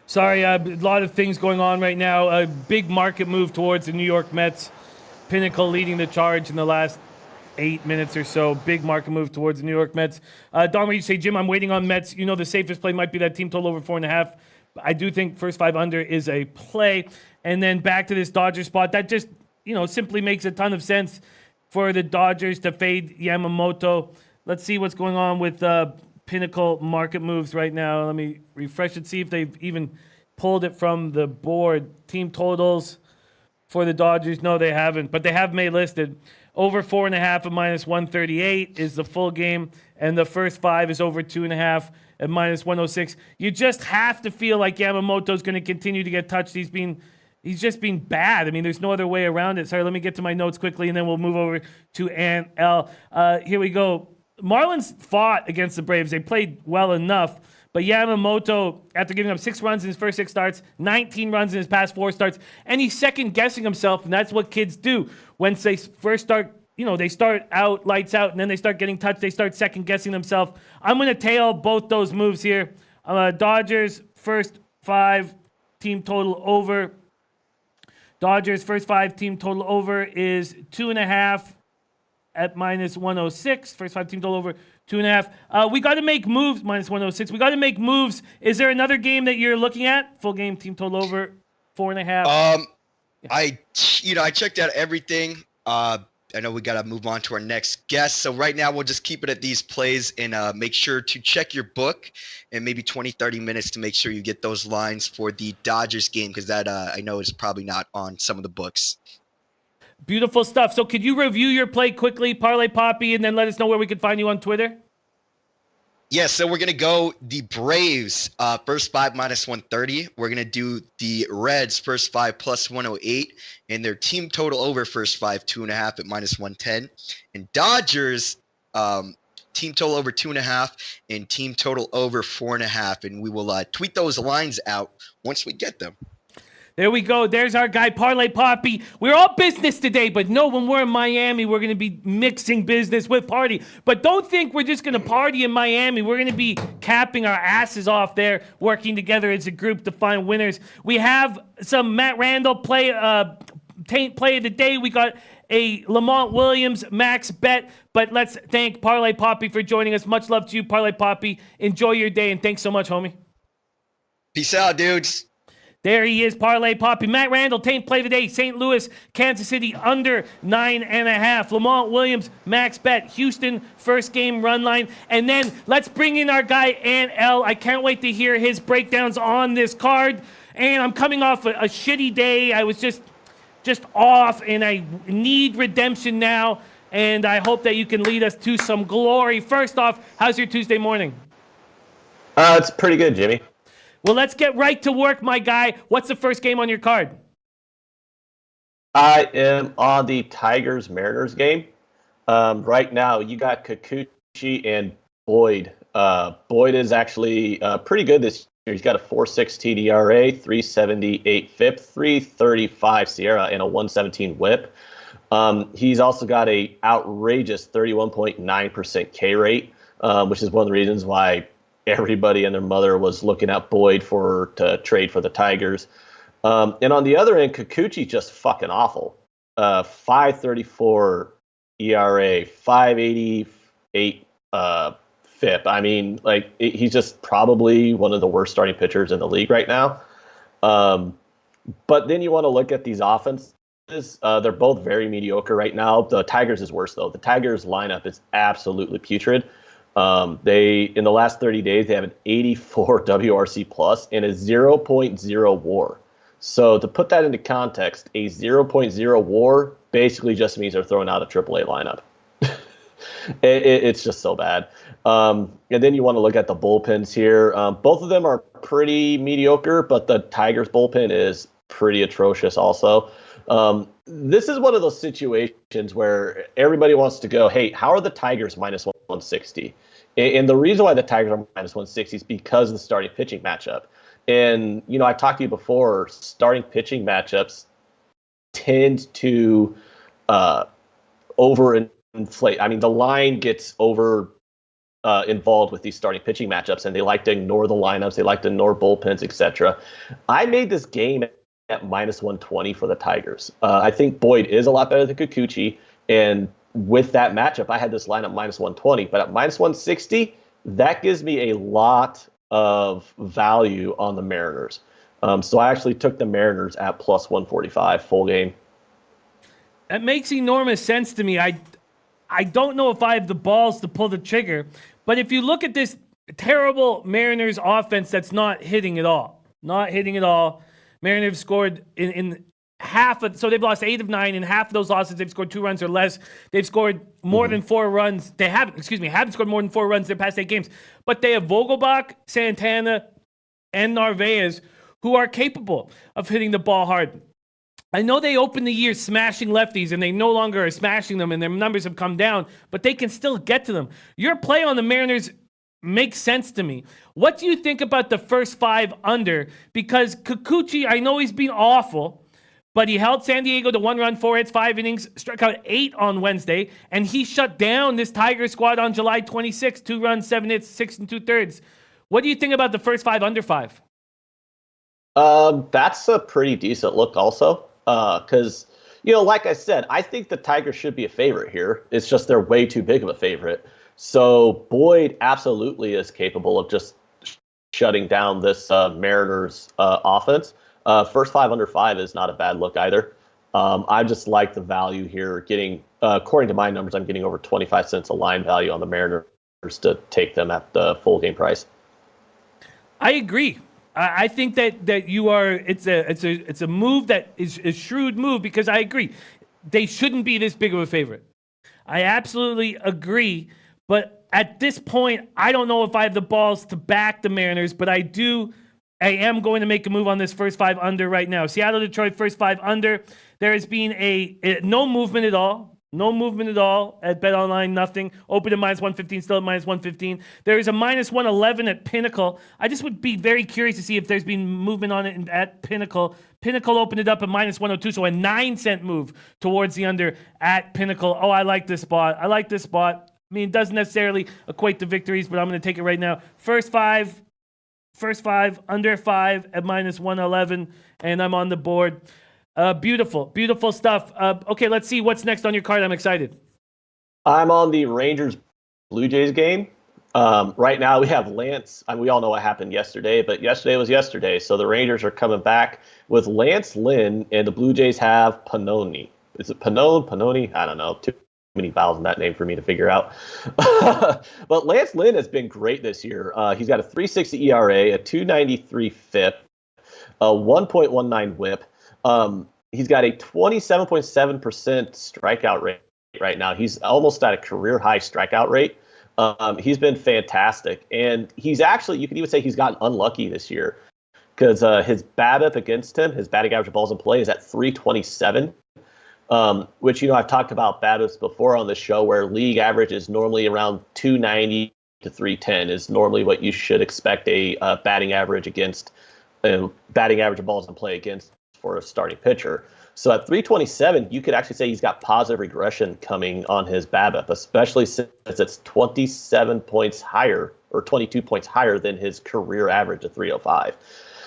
Sorry, a lot of things going on right now. A big market move towards the New York Mets. Pinnacle leading the charge in the last 8 minutes or so. Big market move towards the New York Mets. Don, you say, Jim, I'm waiting on Mets. You know, the safest play might be that team total over 4.5. I do think first 5 under is a play. And then back to this Dodger spot. That just, simply makes a ton of sense for the Dodgers to fade Yamamoto. Let's see what's going on with Pinnacle market moves right now. Let me refresh it, see if they've even pulled it from the board. Team totals for the Dodgers. No, they haven't, but they have May listed. Over 4.5 at -138 is the full game, and the first 5 is over 2.5 at -106. You just have to feel like Yamamoto's going to continue to get touched. He's just been bad. I mean, there's no other way around it. Sorry, let me get to my notes quickly, and then we'll move over to Ann L. Here we go. Marlins fought against the Braves. They played well enough, but Yamamoto, after giving up 6 runs in his first 6 starts, 19 runs in his past 4 starts, and he's second-guessing himself, and that's what kids do. Once they first start, they start out, lights out, and then they start getting touched, they start second-guessing themselves. I'm going to tail both those moves here. Dodgers, first 5, team total over. Dodgers first 5 team total over is 2.5 at -106. First 5 team total over 2.5. We got to make moves. -106. We got to make moves. Is there another game that you're looking at? Full game team total over 4.5. I checked out everything. I know we got to move on to our next guest. So right now we'll just keep it at these plays, and make sure to check your book and maybe 20, 30 minutes to make sure you get those lines for the Dodgers game, because that I know is probably not on some of the books. Beautiful stuff. So could you review your play quickly, Parlay Poppy, and then let us know where we can find you on Twitter? Yeah, so we're going to go the Braves first 5 -130. We're going to do the Reds first 5 +108. And their team total over first 5, 2.5 at -110. And Dodgers team total over 2.5 and team total over 4.5. And we will tweet those lines out once we get them. There we go. There's our guy, Parlay Poppy. We're all business today, but no, when we're in Miami, we're going to be mixing business with party. But don't think we're just going to party in Miami. We're going to be capping our asses off there, working together as a group to find winners. We have some Matt Randall play of the day. We got a Lamont Williams max bet, but let's thank Parlay Poppy for joining us. Much love to you, Parlay Poppy. Enjoy your day, and thanks so much, homie. Peace out, dudes. There he is, Parlay Poppy. Matt Randall, taint play of the day. St. Louis, Kansas City, under 9.5. Lamont Williams, max bet. Houston, first game run line. And then let's bring in our guy, Ant L. I can't wait to hear his breakdowns on this card. And I'm coming off a shitty day. I was just off, and I need redemption now. And I hope that you can lead us to some glory. First off, how's your Tuesday morning? It's pretty good, Jimmy. Well, let's get right to work, my guy. What's the first game on your card? I am on the Tigers-Mariners game. Right now, you got Kikuchi and Boyd. Boyd is actually pretty good this He's got a 4.16 ERA, 3.78 FIP, 3.35 Sierra, and a 1.17 WHIP. He's also got a outrageous 31.9% K rate, which is one of the reasons why everybody and their mother was looking at Boyd to trade for the Tigers. And on the other end, Kikuchi just fucking awful. 5.34 ERA, 5.88 FIP. I mean, he's just probably one of the worst starting pitchers in the league right now. But then you want to look at these offenses. They're both very mediocre right now. The Tigers is worse, though. The Tigers lineup is absolutely putrid. In the last 30 days, they have an 84 WRC plus and a 0.0 WAR. So to put that into context, a 0.0 WAR basically just means they're throwing out a AAA lineup. It's just so bad. And then you want to look at the bullpens here. Both of them are pretty mediocre, but the Tigers bullpen is pretty atrocious also. This is one of those situations where everybody wants to go, hey, how are the Tigers minus 160? And the reason why the Tigers are minus 160 is because of the starting pitching matchup. And, I talked to you before, starting pitching matchups tend to overinflate. I mean, the line gets involved with these starting pitching matchups, and they like to ignore the lineups. They like to ignore bullpens, etc. I made this game at minus 120 for the Tigers. I think Boyd is a lot better than Kikuchi, and with that matchup, I had this line at minus 120. But at minus 160, that gives me a lot of value on the Mariners. So I actually took the Mariners at plus 145 full game. That makes enormous sense to me. I don't know if I have the balls to pull the trigger, but if you look at this terrible Mariners offense that's not hitting at all. Mariners scored in half of, so they've lost 8 of 9. In half of those losses, they've scored 2 runs or less. They've scored more than 4 runs. They haven't scored more than 4 runs in their past 8 games. But they have Vogelbach, Santana, and Narvaez, who are capable of hitting the ball hard. I know they opened the year smashing lefties, and they no longer are smashing them, and their numbers have come down, but they can still get to them. Your play on the Mariners makes sense to me. What do you think about the first 5 under? Because Kikuchi, I know he's been awful, but he held San Diego to 1 run, 4 hits, 5 innings, struck out 8 on Wednesday, and he shut down this Tiger squad on July 26th, 2 runs, 7 hits, 6 2/3. What do you think about the first 5 under 5? That's a pretty decent look also. Because, like I said, I think the Tigers should be a favorite here. It's just they're way too big of a favorite. So Boyd absolutely is capable of just shutting down this Mariners offense. First 5 under 5 is not a bad look either. I just like the value here. Getting, according to my numbers, I'm getting over 25 cents a line value on the Mariners to take them at the full game price. I agree. I think that you are. It's a move that is a shrewd move, because I agree they shouldn't be this big of a favorite. I absolutely agree, but at this point, I don't know if I have the balls to back the Mariners, but I am going to make a move on this first 5 under right now. Seattle, Detroit, first 5 under. There has been no movement at all. No movement at all at BetOnline, nothing. Open at minus 115, still at minus 115. There is a minus 111 at Pinnacle. I just would be very curious to see if there's been movement on it at Pinnacle. Pinnacle opened it up at minus 102, so a 9-cent move towards the under at Pinnacle. Oh, I like this spot. I mean, it doesn't necessarily equate to victories, but I'm going to take it right now. First five, under 5 at minus 111, and I'm on the board. Beautiful stuff. Okay, let's see what's next on your card. I'm excited. I'm on the Rangers Blue Jays game. Right now we have Lance. We all know what happened yesterday, but yesterday was yesterday. So the Rangers are coming back with Lance Lynn, and the Blue Jays have Pannone. Is it Pannone? I don't know. Too many vowels in that name for me to figure out. But Lance Lynn has been great this year. He's got a 3.60 ERA, a 2.93 FIP, a 1.19 WHIP. He's got a 27.7% strikeout rate right now. He's almost at a career high strikeout rate. He's been fantastic. And he's actually, you could even say he's gotten unlucky this year, because his BABIP against him, his batting average of balls in play, is at 327, which, I've talked about BABIPs before on the show, where league average is normally around 290 to 310 is normally what you should expect a batting average of balls in play against for a starting pitcher. So at 327, you could actually say he's got positive regression coming on his BABIP, especially since it's 27 points higher or 22 points higher than his career average of 305.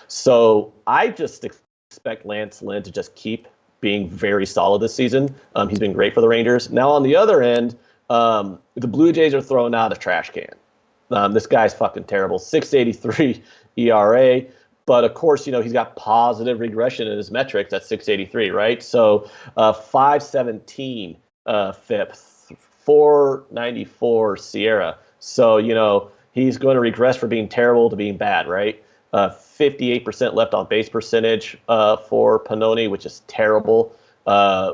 So I just expect Lance Lynn to just keep being very solid this season. He's been great for the Rangers. Now on the other end, the Blue Jays are throwing out a trash can. This guy's fucking terrible. 6.83 ERA. But of course, he's got positive regression in his metrics at 6.83, right? So 5.17 FIP, 4.94 Sierra. So, he's going to regress from being terrible to being bad, right? 58% left on base percentage for Pannone, which is terrible,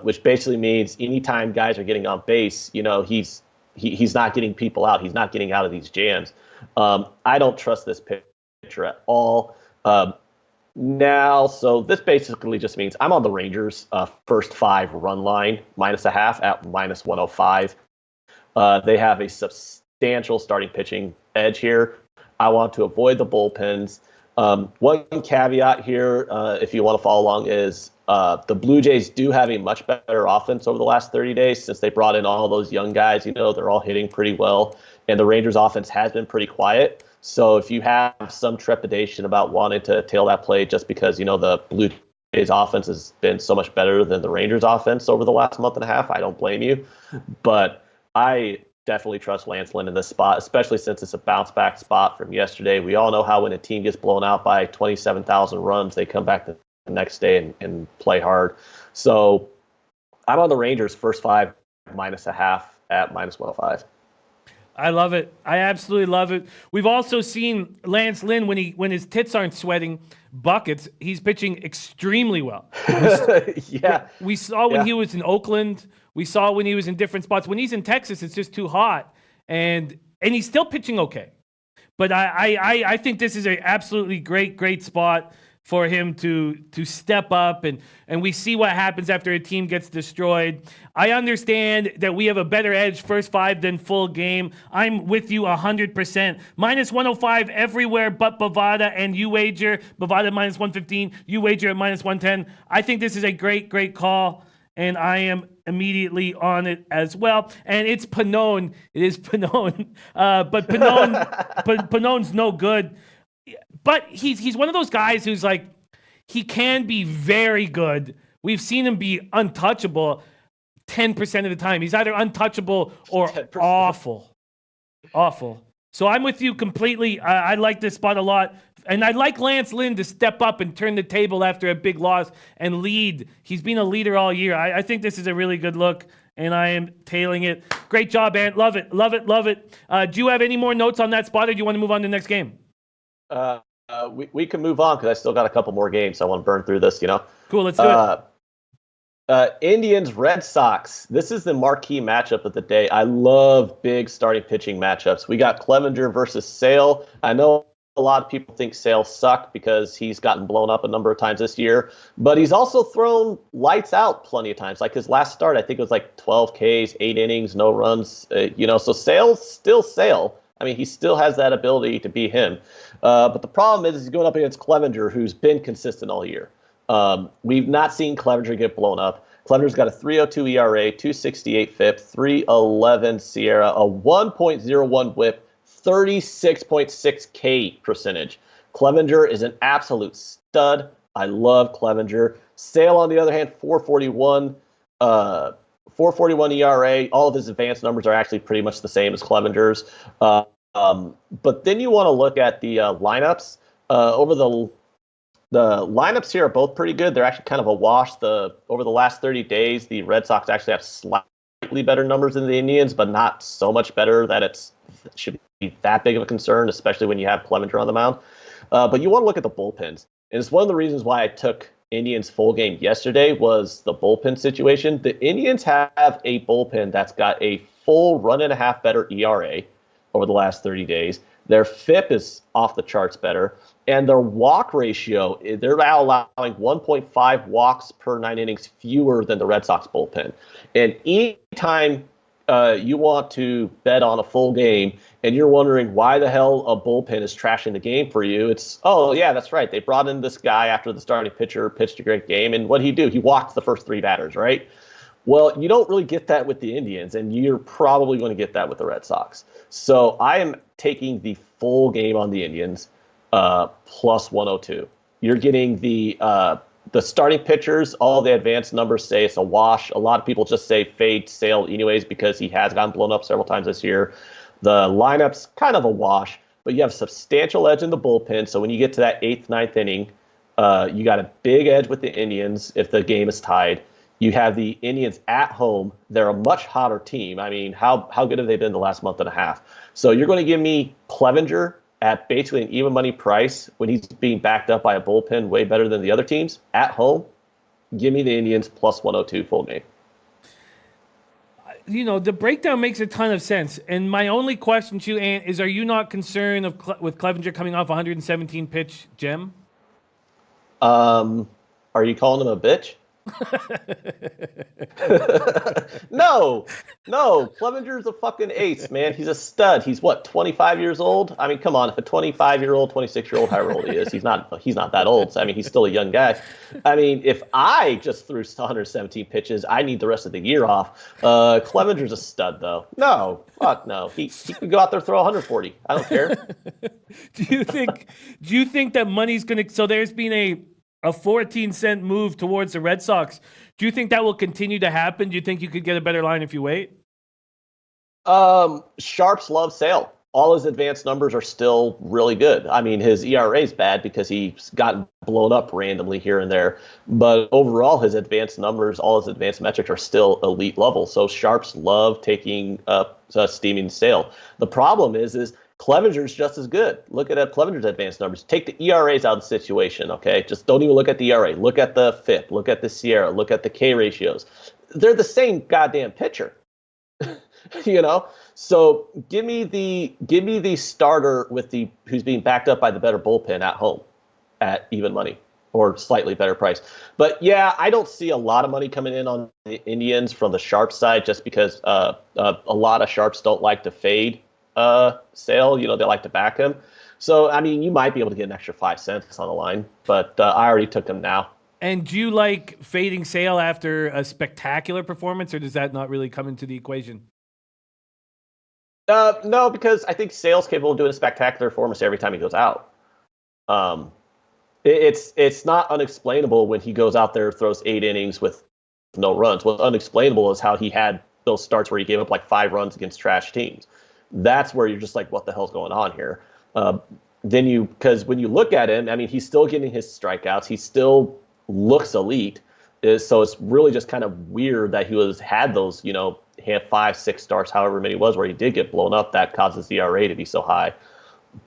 which basically means anytime guys are getting on base, he's not getting people out. He's not getting out of these jams. I don't trust this pitcher at all. So this basically just means I'm on the Rangers first 5 run line, -0.5 at -105. They have a substantial starting pitching edge here. I want to avoid the bullpens. One caveat here, if you want to follow along, is the Blue Jays do have a much better offense over the last 30 days since they brought in all those young guys. They're all hitting pretty well, and the Rangers offense has been pretty quiet. So if you have some trepidation about wanting to tail that play just because, the Blue Jays offense has been so much better than the Rangers offense over the last month and a half, I don't blame you. But I definitely trust Lance Lynn in this spot, especially since it's a bounce back spot from yesterday. We all know how when a team gets blown out by 27,000 runs, they come back the next day and play hard. So I'm on the Rangers first 5 -0.5 at -105. I love it. I absolutely love it. We've also seen Lance Lynn when his tits aren't sweating buckets, he's pitching extremely well. We saw when he was in Oakland. We saw when he was in different spots. When he's in Texas, it's just too hot, and he's still pitching okay. But I think this is an absolutely great spot for him to step up, and we see what happens after a team gets destroyed. I understand that we have a better edge first 5 than full game. I'm with you 100%. -105 everywhere but Bovada and UWager. Bovada -115, UWager at -110. I think this is a great call, and I am immediately on it as well. And it's Pannone. It is Pannone. But Pannone's no good. But he's one of those guys who's like, he can be very good. We've seen him be untouchable 10% of the time. He's either untouchable or 10%. Awful. So I'm with you completely. I like this spot a lot. And I'd like Lance Lynn to step up and turn the table after a big loss and lead. He's been a leader all year. I think this is a really good look, and I am tailing it. Great job, Ant. Love it. Do you have any more notes on that spot, or do you want to move on to the next game? We can move on because I still got a couple more games. So I want to burn through this, Cool, let's do it. Indians, Red Sox. This is the marquee matchup of the day. I love big starting pitching matchups. We got Clevenger versus Sale. I know a lot of people think Sale sucked because he's gotten blown up a number of times this year, but he's also thrown lights out plenty of times. Like his last start, I think it was like 12 Ks, 8 innings, no runs. So Sale's still Sale. I mean, he still has that ability to be him. But the problem is he's going up against Clevenger, who's been consistent all year. We've not seen Clevenger get blown up. Clevenger's got a 3.02 ERA, 2.68 FIP, 3.11 Sierra, a 1.01 WHIP, 36.6 K percentage. Clevenger is an absolute stud. I love Clevenger. Sale, on the other hand, 4.41 ERA. All of his advanced numbers are actually pretty much the same as Clevenger's. But then you want to look at the lineups. The lineups here are both pretty good. They're actually kind of a wash. Over the last 30 days, the Red Sox actually have slightly better numbers than the Indians, but not so much better that it should be that big of a concern, especially when you have Clevenger on the mound. But you want to look at the bullpens. And it's one of the reasons why I took Indians full game yesterday was the bullpen situation. The Indians have a bullpen that's got a full run and a half better ERA over the last 30 days. Their FIP is off the charts better. And their walk ratio, they're now allowing 1.5 walks per 9 innings fewer than the Red Sox bullpen. And anytime you want to bet on a full game and you're wondering why the hell a bullpen is trashing the game for you, it's, oh, yeah, that's right. They brought in this guy after the starting pitcher pitched a great game. And what did he do? He walked the first 3 batters, right? Well, you don't really get that with the Indians, and you're probably going to get that with the Red Sox. So I am taking the full game on the Indians, plus 102. You're getting the starting pitchers. All the advanced numbers say it's a wash. A lot of people just say fade Sale anyways because he has gotten blown up several times this year. The lineup's kind of a wash, but you have substantial edge in the bullpen. So when you get to that 8th, 9th inning, you got a big edge with the Indians if the game is tied. You have the Indians at home. They're a much hotter team. I mean, how good have they been the last month and a half? So you're going to give me Clevenger at basically an even money price when he's being backed up by a bullpen way better than the other teams at home. Give me the Indians plus 102 full game. The breakdown makes a ton of sense. And my only question to you, Ant, is: are you not concerned with Clevenger coming off 117 pitch gem? Are you calling him a bitch? No. Clevenger's a fucking ace, man. He's a stud. He's what, 25 years old? I mean, come on. If a 25-year-old, 26-year-old, however old he is, he's not that old. So, I mean, he's still a young guy. I mean, if I just threw 117 pitches, I need the rest of the year off. Clevenger's a stud, though. No, fuck no. He could go out there and throw 140. I don't care. Do you think that money's gonna? So there's been a 14-cent move towards the Red Sox. Do you think that will continue to happen? Do you think you could get a better line if you wait? Sharps love Sale. All his advanced numbers are still really good. I mean, his ERA is bad because he's gotten blown up randomly here and there. But overall, his advanced numbers, all his advanced metrics are still elite level. So Sharps love taking steaming Sale. The problem is Clevenger's just as good. Look at Clevenger's advanced numbers. Take the ERAs out of the situation, okay? Just don't even look at the ERA. Look at the FIP. Look at the Sierra. Look at the K ratios. They're the same goddamn pitcher, So give me the starter who's being backed up by the better bullpen at home at even money or slightly better price. But yeah, I don't see a lot of money coming in on the Indians from the Sharp side just because a lot of Sharps don't like to fade Sale. They like to back him. So, I mean, you might be able to get an extra 5 cents on the line, but I already took him now. And do you like fading Sale after a spectacular performance, or does that not really come into the equation? No, because I think Sale's capable of doing a spectacular performance every time he goes out. It's not unexplainable when he goes out there, throws 8 innings with no runs. What's unexplainable is how he had those starts where he gave up like 5 runs against trash teams. That's where you're just like, what the hell's going on here? Because when you look at him, I mean, he's still getting his strikeouts. He still looks elite. So it's really just kind of weird that he had those, he had 5, 6 starts, however many it was, where he did get blown up. That causes the ERA to be so high.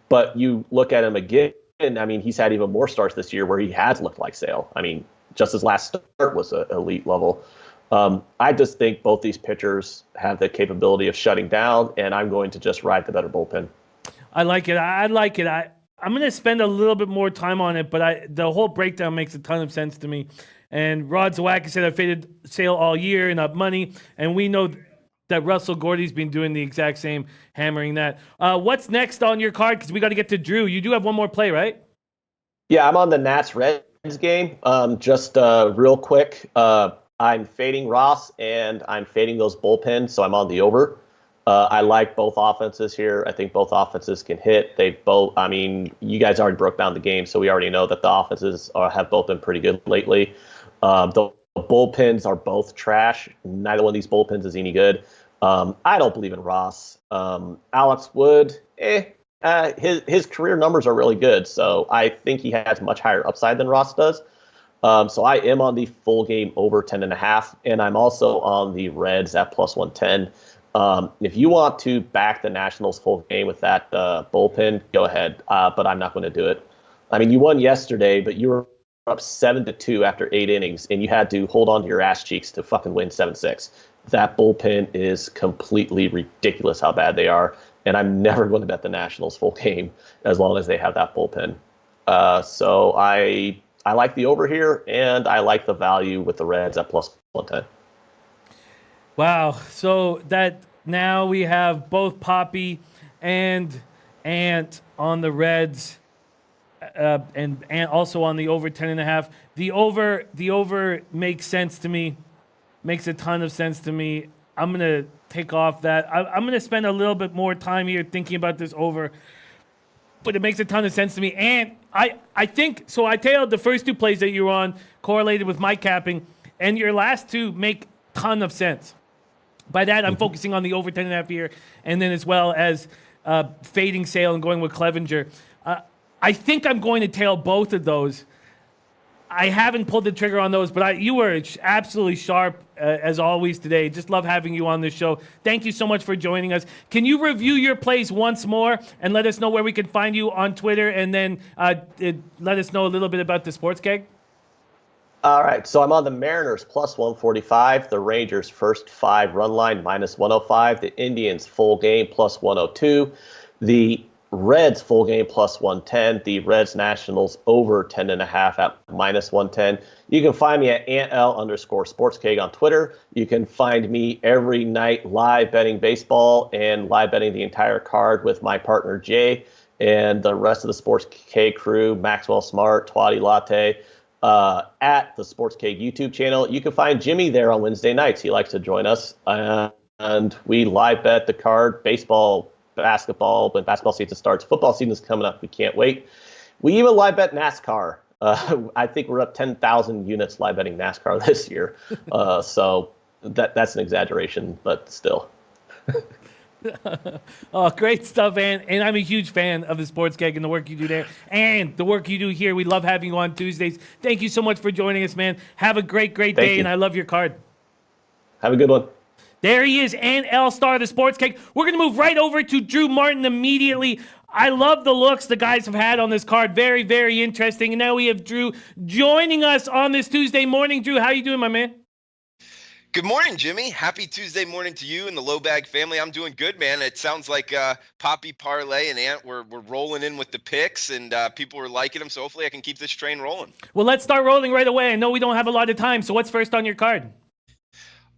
But you look at him again, I mean, he's had even more starts this year where he has looked like Sale. I mean, just his last start was an elite level. I just think both these pitchers have the capability of shutting down, and I'm going to just ride the better bullpen. I like it. I'm going to spend a little bit more time on it, but the whole breakdown makes a ton of sense to me. And Rod Zawacki said I faded Sale all year and up money, and we know that Russell Gordy's been doing the exact same, hammering that. What's next on your card? Because we got to get to Drew. You do have one more play, right? Yeah, I'm on the Nats-Reds game. Just real quick. I'm fading Ross, and I'm fading those bullpens, so I'm on the over. I like both offenses here. I think both offenses can hit. You guys already broke down the game, so we already know that the offenses have both been pretty good lately. The bullpens are both trash. Neither one of these bullpens is any good. I don't believe in Ross. Alex Wood, his career numbers are really good, so I think he has much higher upside than Ross does. So I am on the full game over 10.5, and I'm also on the Reds at plus 110. If you want to back the Nationals full game with that bullpen, go ahead. But I'm not going to do it. I mean, you won yesterday, but you were up 7-2 after 8 innings, and you had to hold on to your ass cheeks to fucking win 7-6. That bullpen is completely ridiculous how bad they are, and I'm never going to bet the Nationals full game as long as they have that bullpen. So I like the over here, and I like the value with the Reds at plus 110. Wow. So that now we have both Poppy and Ant on the Reds, and also on the over 10.5. The over makes sense to me. Makes a ton of sense to me. I'm gonna take off that. I'm gonna spend a little bit more time here thinking about this over, but it makes a ton of sense to me. And I think so. I tailed the first two plays that you were on correlated with my capping, and your last two make ton of sense. By that, I'm focusing on the over 10.5 here, and then as well as fading Sale and going with Clevenger. I think I'm going to tail both of those. I haven't pulled the trigger on those, but you were absolutely sharp as always today. Just love having you on this show. Thank you so much for joining us. Can you review your plays once more and let us know where we can find you on Twitter, and then let us know a little bit about the sports keg? All right, so I'm on the Mariners plus 145, the Rangers first 5 run line minus 105, the Indians full game plus 102, the Reds full game plus 110, the Reds Nationals over 10.5 at minus 110. You can find me at AntL_SportsKeg on Twitter. You can find me every night live betting baseball and live betting the entire card with my partner Jay and the rest of the Sports K crew, Maxwell Smart, Twatty Latte. At the Sports K YouTube channel. You can find Jimmy there on Wednesday nights. He likes to join us. And we live bet the card, baseball, basketball, when basketball season starts. Football season is coming up. We can't wait. We even live bet NASCAR. I think we're up 10,000 units live betting NASCAR this year. So that's an exaggeration, but still. Oh, great stuff, and I'm a huge fan of the Sports Keg and the work you do there and the work you do here. We love having you on Tuesdays. Thank you so much for joining us, man. Have a great day, and I love your card. Have a good one. There he is, NL star of the Sports Keg. We're going to move right over to Drew Martin immediately. I love the looks the guys have had on this card. Very, very interesting. And now we have Drew joining us on this Tuesday morning. Drew, how you doing, my man? Good morning, Jimmy. Happy Tuesday morning to you and the Low Bag family. I'm doing good, man. It sounds like Poppy, Parlay, and Ant we're rolling in with the picks, and people are liking them, so hopefully I can keep this train rolling. Well, let's start rolling right away. I know we don't have a lot of time, so what's first on your card?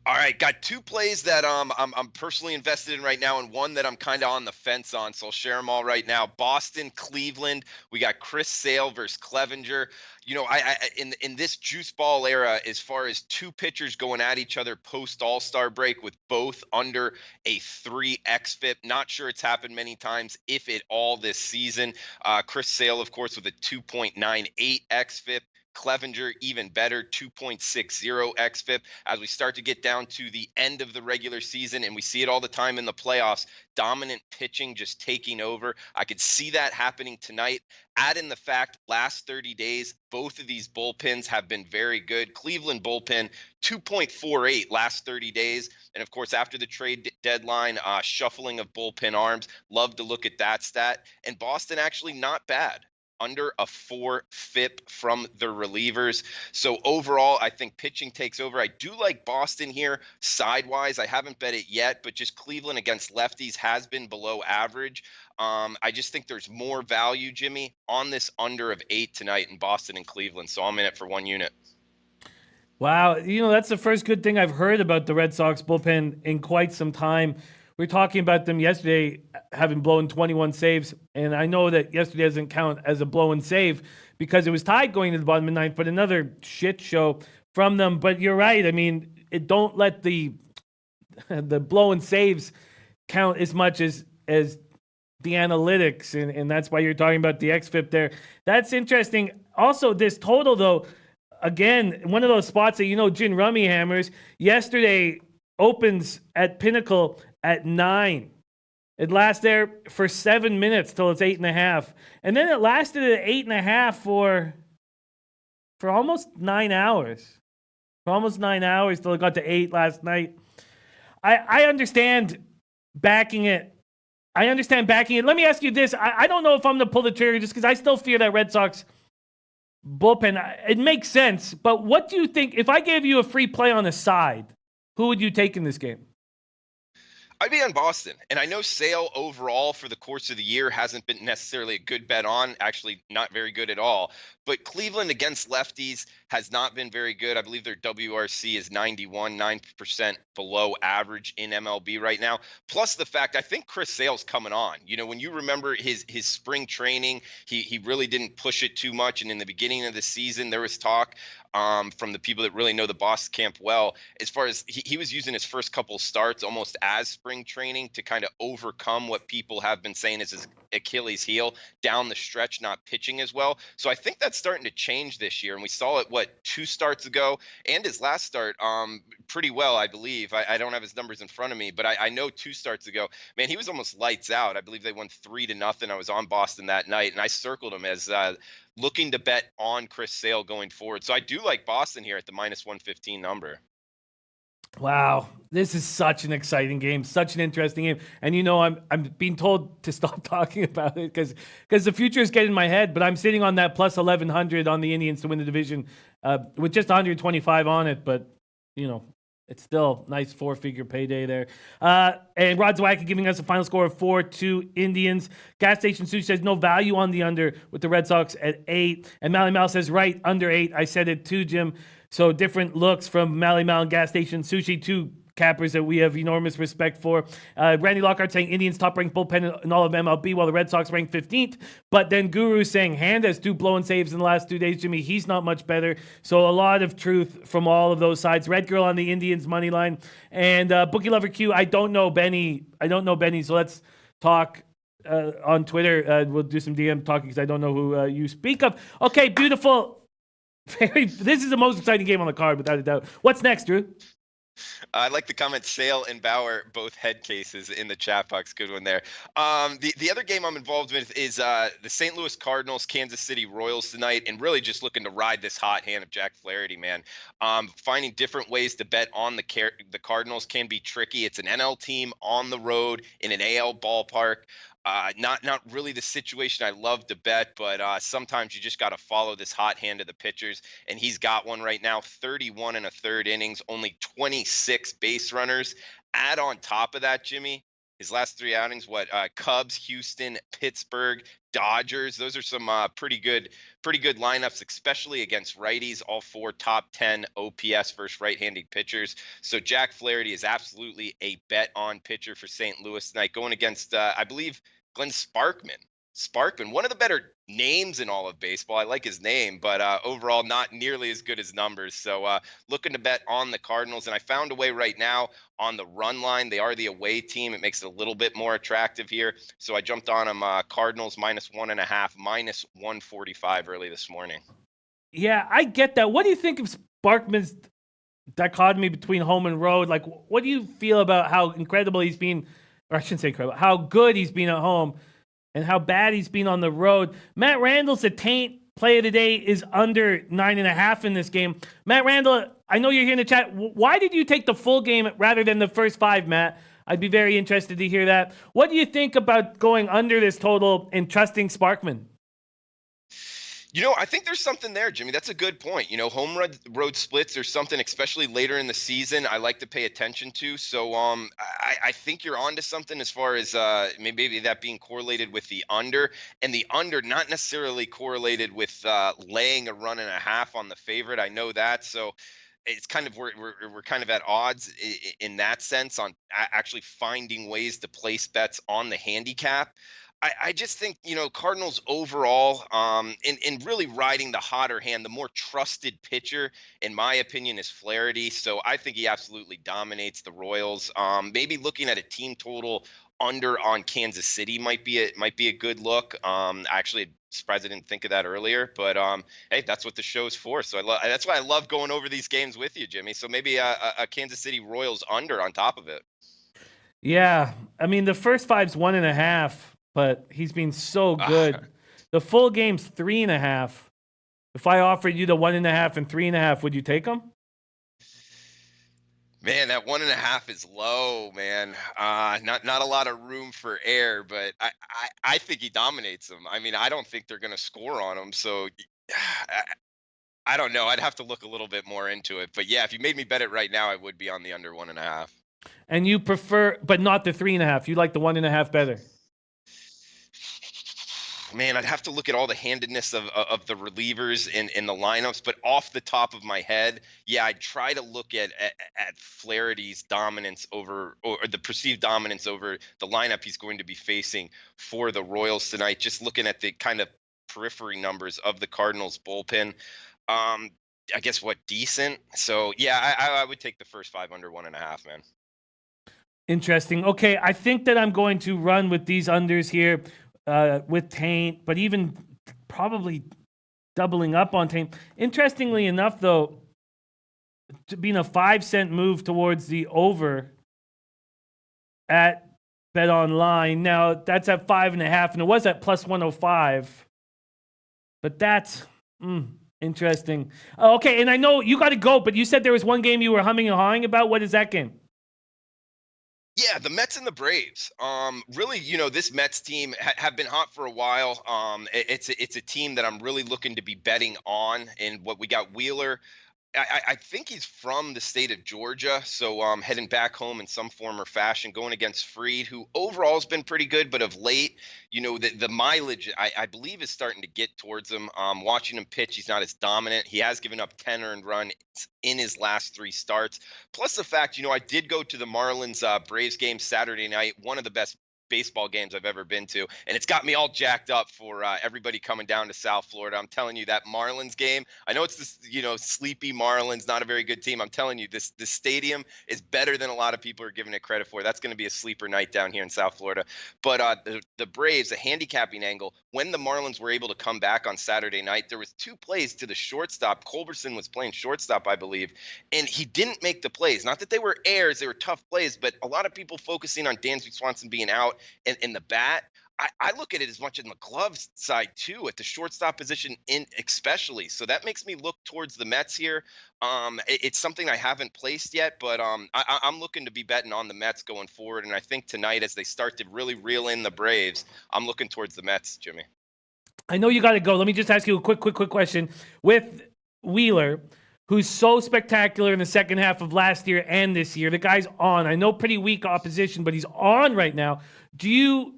All right, got two plays that I'm personally invested in right now, and one that I'm kind of on the fence on, so I'll share them all right now. Boston, Cleveland. We got Chris Sale versus Clevenger. You know, I in this juice ball era, as far as two pitchers going at each other post All-Star break with both under a 3 xFIP. Not sure it's happened many times, if at all, this season. Chris Sale, of course, with a 2.98 xFIP. Clevenger, even better, 2.60 xFIP. As we start to get down to the end of the regular season, and we see it all the time in the playoffs, dominant pitching just taking over. I could see that happening tonight. Add in the fact, last 30 days, both of these bullpens have been very good. Cleveland bullpen, 2.48 last 30 days. And of course, after the trade deadline, shuffling of bullpen arms, love to look at that stat. And Boston actually not bad. Under a 4 FIP from the relievers. So overall, I think pitching takes over. I do like Boston here sidewise. I haven't bet it yet, but just Cleveland against lefties has been below average. I just think there's more value, Jimmy, on this under of 8 tonight in Boston and Cleveland. So I'm in it for 1 unit. Wow, you know, that's the first good thing I've heard about the Red Sox bullpen in quite some time. We were talking about them yesterday having blown 21 saves, and I know that yesterday doesn't count as a blown save because it was tied going to the bottom of the ninth, but another shit show from them. But you're right. I mean, don't let the blown saves count as much as the analytics, and that's why you're talking about the xFIP there. That's interesting. Also, this total, though, again, one of those spots that, you know, Gin Rummy hammers. Yesterday opens at Pinnacle at 9. It lasts there for 7 minutes till it's 8.5. And then it lasted at 8.5 for almost 9 hours. For almost 9 hours till it got to 8 last night. I understand backing it. Let me ask you this. I don't know if I'm going to pull the trigger just because I still fear that Red Sox bullpen. It makes sense. But what do you think? If I gave you a free play on the side, who would you take in this game? I'd be on Boston. And I know Sale overall for the course of the year hasn't been necessarily a good bet on, actually not very good at all. But Cleveland against lefties has not been very good. I believe their WRC is 91, 9% below average in MLB right now. Plus the fact I think Chris Sale's coming on. When you remember his spring training, he really didn't push it too much. And in the beginning of the season, there was talk from the people that really know the Boston camp well, as far as he was using his first couple starts almost as spring training to kind of overcome what people have been saying is his Achilles heel down the stretch, not pitching as well. So I think that's starting to change this year. And we saw it, 2 starts ago, and his last start pretty well, I believe. I don't have his numbers in front of me, but I know 2 starts ago, man, he was almost lights out. I believe they won 3-0. I was on Boston that night, and I circled him as looking to bet on Chris Sale going forward. So I do like Boston here at the -115 number. Wow, this is such an exciting game, such an interesting game. And I'm being told to stop talking about it because the future is getting in my head. But I'm sitting on that plus 1100 on the Indians to win the division with just 125 on it. But it's still nice 4-figure payday there. And Rod Zwacki giving us a final score of 4-2 Indians. Gas Station Sushi says no value on the under with the Red Sox at 8. And Mally Mal says right under 8. I said it too, Jim. So different looks from Mally Mal and Gas Station Sushi, two cappers that we have enormous respect for. Randy Lockhart saying Indians top-ranked bullpen in all of MLB, while the Red Sox ranked 15th. But then Guru saying Hand has 2 blown saves in the last 2 days. Jimmy, he's not much better. So a lot of truth from all of those sides. Red Girl on the Indians money line. And Bookie Lover Q, I don't know Benny. So let's talk on Twitter. We'll do some DM talking because I don't know who you speak of. Okay, beautiful. This is the most exciting game on the card, without a doubt. What's next, Drew? I like the comment Sale and Bauer, both head cases in the chat box. Good one there. The other game I'm involved with is the St. Louis Cardinals, Kansas City Royals tonight, and really just looking to ride this hot hand of Jack Flaherty, man. Finding different ways to bet on the Cardinals can be tricky. It's an NL team on the road in an AL ballpark. Not really the situation I love to bet, but sometimes you just got to follow this hot hand of the pitchers, and he's got one right now. 31 1/3 innings, only 26 base runners. Add on top of that, Jimmy, his last 3 outings, Cubs, Houston, Pittsburgh, Dodgers. Those are some pretty good lineups, especially against righties. All 4 top 10 OPS versus right-handed pitchers. So Jack Flaherty is absolutely a bet on pitcher for St. Louis tonight, going against I believe Glenn Sparkman, one of the better names in all of baseball. I like his name, but overall not nearly as good as numbers. So looking to bet on the Cardinals, and I found a way right now on the run line. They are the away team. It makes it a little bit more attractive here. So I jumped on them Cardinals -1.5, -145 early this morning. Yeah, I get that. What do you think of Sparkman's dichotomy between home and road? Like, what do you feel about how incredible he's been, or I shouldn't say incredible, how good he's been at home and how bad he's been on the road? Matt Randall's taint play of the day is under 9.5 in this game. Matt Randall, I know you're here in the chat. Why did you take the full game rather than the first 5, Matt? I'd be very interested to hear that. What do you think about going under this total and trusting Sparkman? I think there's something there, Jimmy. That's a good point. Home road splits are something, especially later in the season, I like to pay attention to. So I think you're onto something as far as maybe that being correlated with the under, and the under not necessarily correlated with laying a 1.5 on the favorite. I know that. So it's kind of we're kind of at odds in that sense on actually finding ways to place bets on the handicap. I just think, Cardinals overall, in really riding the hotter hand, the more trusted pitcher, in my opinion, is Flaherty. So I think he absolutely dominates the Royals. Maybe looking at a team total under on Kansas City might be a good look. Actually, surprised I didn't think of that earlier, but hey, that's what the show's for. So that's why I love going over these games with you, Jimmy. So maybe a Kansas City Royals under on top of it. Yeah, I mean the first 5's 1.5. But he's been so good. The full game's 3.5. If I offered you the 1.5 and 3.5, would you take them? Man, that 1.5 is low, man. Not a lot of room for error, but I think he dominates them. I mean, I don't think they're going to score on him. So I don't know. I'd have to look a little bit more into it. But yeah, if you made me bet it right now, I would be on the under 1.5. And you prefer, but not the 3.5. You like the 1.5 better. Man, I'd have to look at all the handedness of the relievers in the lineups, but off the top of my head, yeah, I'd try to look at Flaherty's dominance over, or the perceived dominance over the lineup he's going to be facing for the Royals tonight. Just looking at the kind of periphery numbers of the Cardinals bullpen, I guess decent. So yeah, I would take the first 5 under 1.5, man. Interesting. Okay, I think that I'm going to run with these unders here with Taint, but even probably doubling up on Taint. Interestingly enough, though, to being a 5-cent move towards the over at Bet Online. Now, that's at 5.5, and it was at plus 105. But that's interesting. Okay, and I know you got to go, but you said there was one game you were humming and hawing about. What is that game? Yeah, the Mets and the Braves. Really, this Mets team have been hot for a while. It's a team that I'm really looking to be betting on. And what we got, Wheeler. I think he's from the state of Georgia, so heading back home in some form or fashion, going against Fried, who overall has been pretty good, but of late, the mileage, I believe, is starting to get towards him. Watching him pitch, he's not as dominant. He has given up 10 earned runs in his last 3 starts. Plus the fact, I did go to the Marlins Braves game Saturday night, one of the best baseball games I've ever been to, and it's got me all jacked up for everybody coming down to South Florida. I'm telling you, that Marlins game, I know it's this sleepy Marlins, not a very good team. I'm telling you, this stadium is better than a lot of people are giving it credit for. That's going to be a sleeper night down here in South Florida. But the Braves, a handicapping angle, when the Marlins were able to come back on Saturday night, there was 2 plays to the shortstop. Culberson was playing shortstop, I believe, and he didn't make the plays. Not that they were errors, they were tough plays, but a lot of people focusing on Dansby Swanson being out in the bat. I look at it as much in the glove side too, at the shortstop position especially. So that makes me look towards the Mets here. It's something I haven't placed yet, but I'm looking to be betting on the Mets going forward. And I think tonight, as they start to really reel in the Braves, I'm looking towards the Mets, Jimmy. I know you got to go. Let me just ask you a quick question. With Wheeler, who's so spectacular in the second half of last year and this year, the guy's on. I know pretty weak opposition, but he's on right now. Do you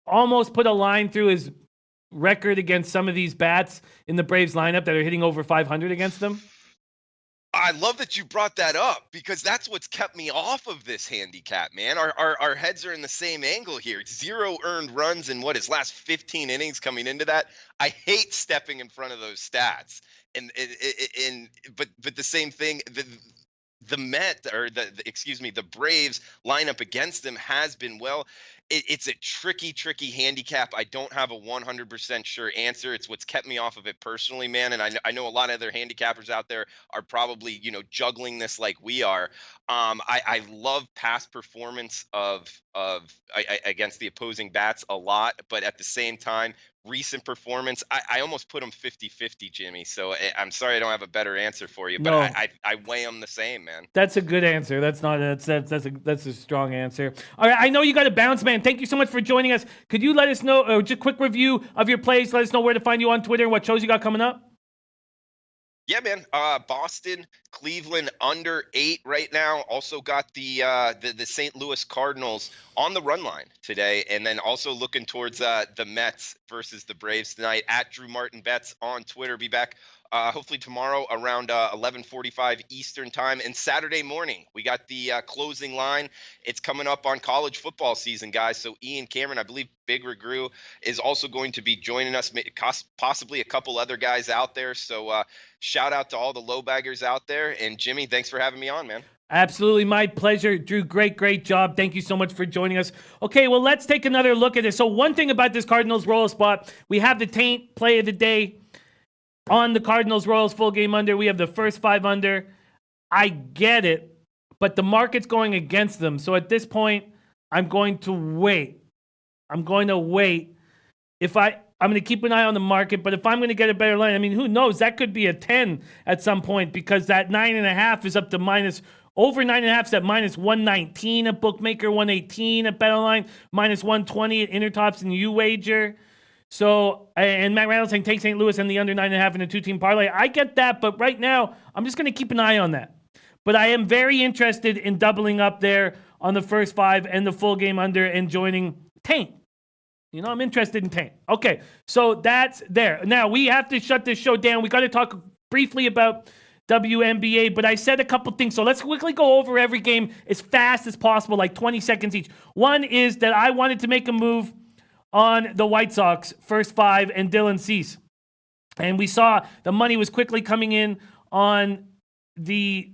almost put a line through his record against some of these bats in the Braves lineup that are hitting over 500 against them? I love that you brought that up, because that's what's kept me off of this handicap, man. Our heads are in the same angle here. 0 earned runs in his last 15 innings coming into that. I hate stepping in front of those stats. But the same thing, the Braves lineup against him has been it's a tricky handicap. I don't have a 100% sure answer. It's what's kept me off of it personally, man. And I know a lot of other handicappers out there are probably, juggling this like we are. I love past performance against the opposing bats a lot, but at the same time, recent performance, I almost put them 50-50, Jimmy. So I'm sorry I don't have a better answer for you, but No. I weigh them the same, man. That's a good answer. That's a strong answer. All right, I know you got to bounce, man. Thank you so much for joining us. Could you let us know, or just a quick review of your plays? Let us know where to find you on Twitter and what shows you got coming up. Yeah, man. Boston, Cleveland under 8 right now. Also got the St. Louis Cardinals on the run line today, and then also looking towards the Mets versus the Braves tonight. At Drew Martin Bets on Twitter. Be back hopefully tomorrow around 11:45 Eastern time, and Saturday morning we got the closing line. It's coming up on college football season, guys. So Ian Cameron, I believe Big Regrew, is also going to be joining us, possibly a couple other guys out there. So shout out to all the low baggers out there. And Jimmy, thanks for having me on, man. Absolutely, my pleasure. Drew, great job. Thank you so much for joining us. Okay, well, let's take another look at this. So one thing about this Cardinals Royals spot, we have the Taint play of the day on the Cardinals Royals full game under. We have the first 5 under. I get it, but the market's going against them. So at this point, I'm going to wait. I'm going to keep an eye on the market, but if I'm going to get a better line, I mean, who knows? That could be a 10 at some point, because that 9.5 is up to over 9.5 is at minus 119 at Bookmaker, 118 at BetOnline, minus 120 at Intertops and UWager. So, and Matt Randall saying take St. Louis and the under 9.5 in a 2-team parlay. I get that, but right now, I'm just going to keep an eye on that. But I am very interested in doubling up there on the first 5 and the full game under and joining Taint. I'm interested in Taint. Okay, so that's there. Now, we have to shut this show down. We got to talk briefly about WNBA, but I said a couple things. So let's quickly go over every game as fast as possible, like 20 seconds each. One is that I wanted to make a move on the White Sox, first 5, and Dylan Cease. And we saw the money was quickly coming in on the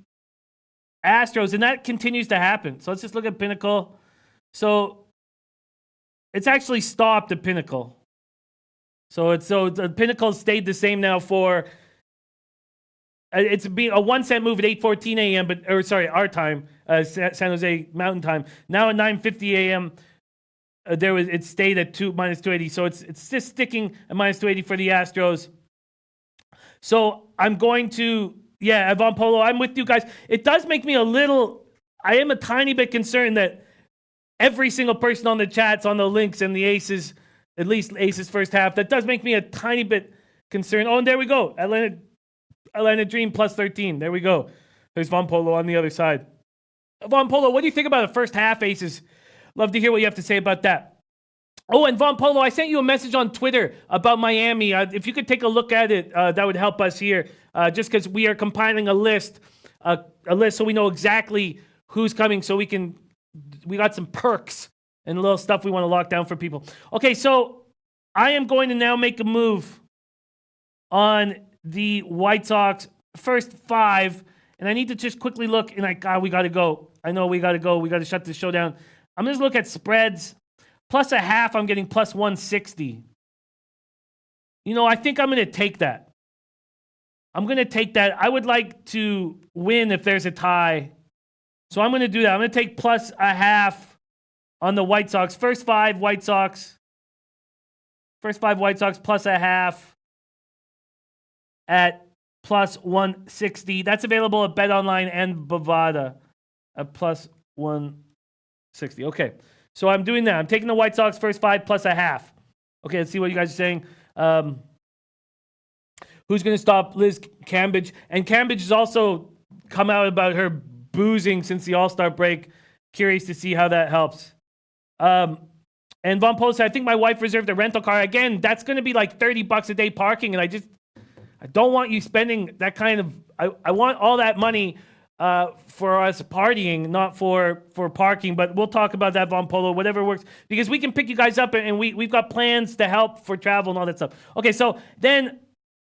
Astros, and that continues to happen. So let's just look at Pinnacle. So it's actually stopped at Pinnacle. So the Pinnacle stayed the same now for it's been a 1 cent move at 8:14 a.m. Our time, San Jose Mountain Time. Now at 9:50 a.m. It stayed at -280. So it's just sticking at -280 for the Astros. So I'm going to. Yeah, Von Polo, I'm with you guys. It does make me I am a tiny bit concerned that every single person on the chats, on the links and the aces, at least aces first half, that does make me a tiny bit concerned. Oh, and there we go. Atlanta Dream +13. There we go. There's Von Polo on the other side. Von Polo, what do you think about the first half aces? Love to hear what you have to say about that. Oh, and Von Polo, I sent you a message on Twitter about Miami. If you could take a look at it, that would help us here. Just because we are compiling a list so we know exactly who's coming, so we got some perks and a little stuff we want to lock down for people. Okay, so I am going to now make a move on the White Sox first 5, and I need to just quickly look, and we got to go. I know we got to go. We got to shut this show down. I'm going to look at spreads. +0.5, I'm getting +160. I think I'm going to take that. I would like to win if there's a tie. So I'm going to do that. I'm going to take +0.5 on the White Sox. First 5 White Sox. +0.5 at +160. That's available at BetOnline and Bovada at +160. Okay. So I'm doing that. I'm taking the White Sox first 5 +0.5. Okay, let's see what you guys are saying. Who's going to stop Liz Cambage? And Cambage has also come out about her boozing since the All-Star break. Curious to see how that helps. And Von Post, I think my wife reserved a rental car. Again, that's going to be like $30 a day parking, and I don't want you spending that kind of. I want all that money for us partying, not for parking. But we'll talk about that, Von Polo, whatever works, because we can pick you guys up, and we've got plans to help for travel and all that stuff. Okay, so then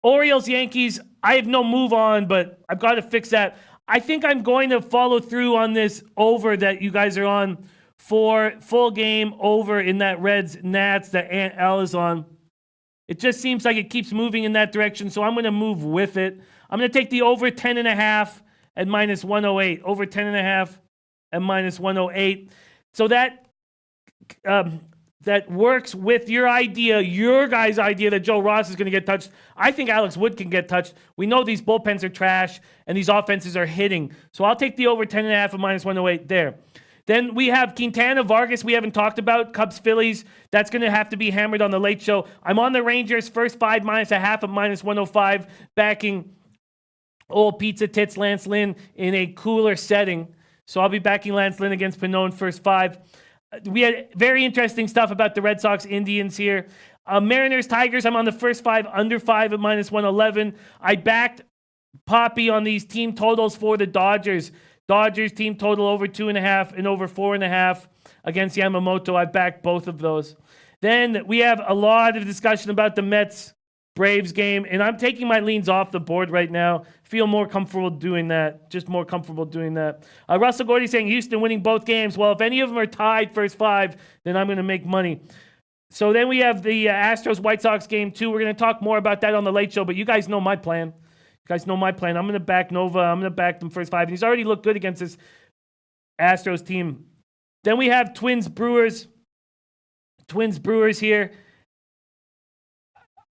Orioles, Yankees, I have no move on, but I've got to fix that. I think I'm going to follow through on this over that you guys are on for full game over in that Reds Nats that Aunt L is on. It just seems like it keeps moving in that direction, so I'm going to move with it. I'm going to take the over 10.5 at -108. Over 10.5 at -108. So that works with your guys' idea that Joe Ross is going to get touched. I think Alex Wood can get touched. We know these bullpens are trash and these offenses are hitting. So I'll take the over 10.5 at -108 there. Then we have Quintana, Vargas, we haven't talked about. Cubs, Phillies, that's going to have to be hammered on the late show. I'm on the Rangers, first 5 -0.5 at -105, backing old Pizza Tits Lance Lynn in a cooler setting. So I'll be backing Lance Lynn against Pannone, first 5. We had very interesting stuff about the Red Sox, Indians here. Mariners, Tigers, I'm on the first 5, under 5 at -111. I backed Poppy on these team totals for the Dodgers. Dodgers team total over 2.5 and over 4.5 against Yamamoto. I backed both of those. Then we have a lot of discussion about the Mets Braves game, and I'm taking my leans off the board right now. Feel more comfortable doing that. Just more comfortable doing that. Russell Gordy saying Houston winning both games. Well, if any of them are tied first 5, then I'm going to make money. So then we have the Astros White Sox game too. We're going to talk more about that on the late show, but you guys know my plan. I'm going to back Nova. I'm going to back them first 5. And he's already looked good against this Astros team. Then we have Twins Brewers here.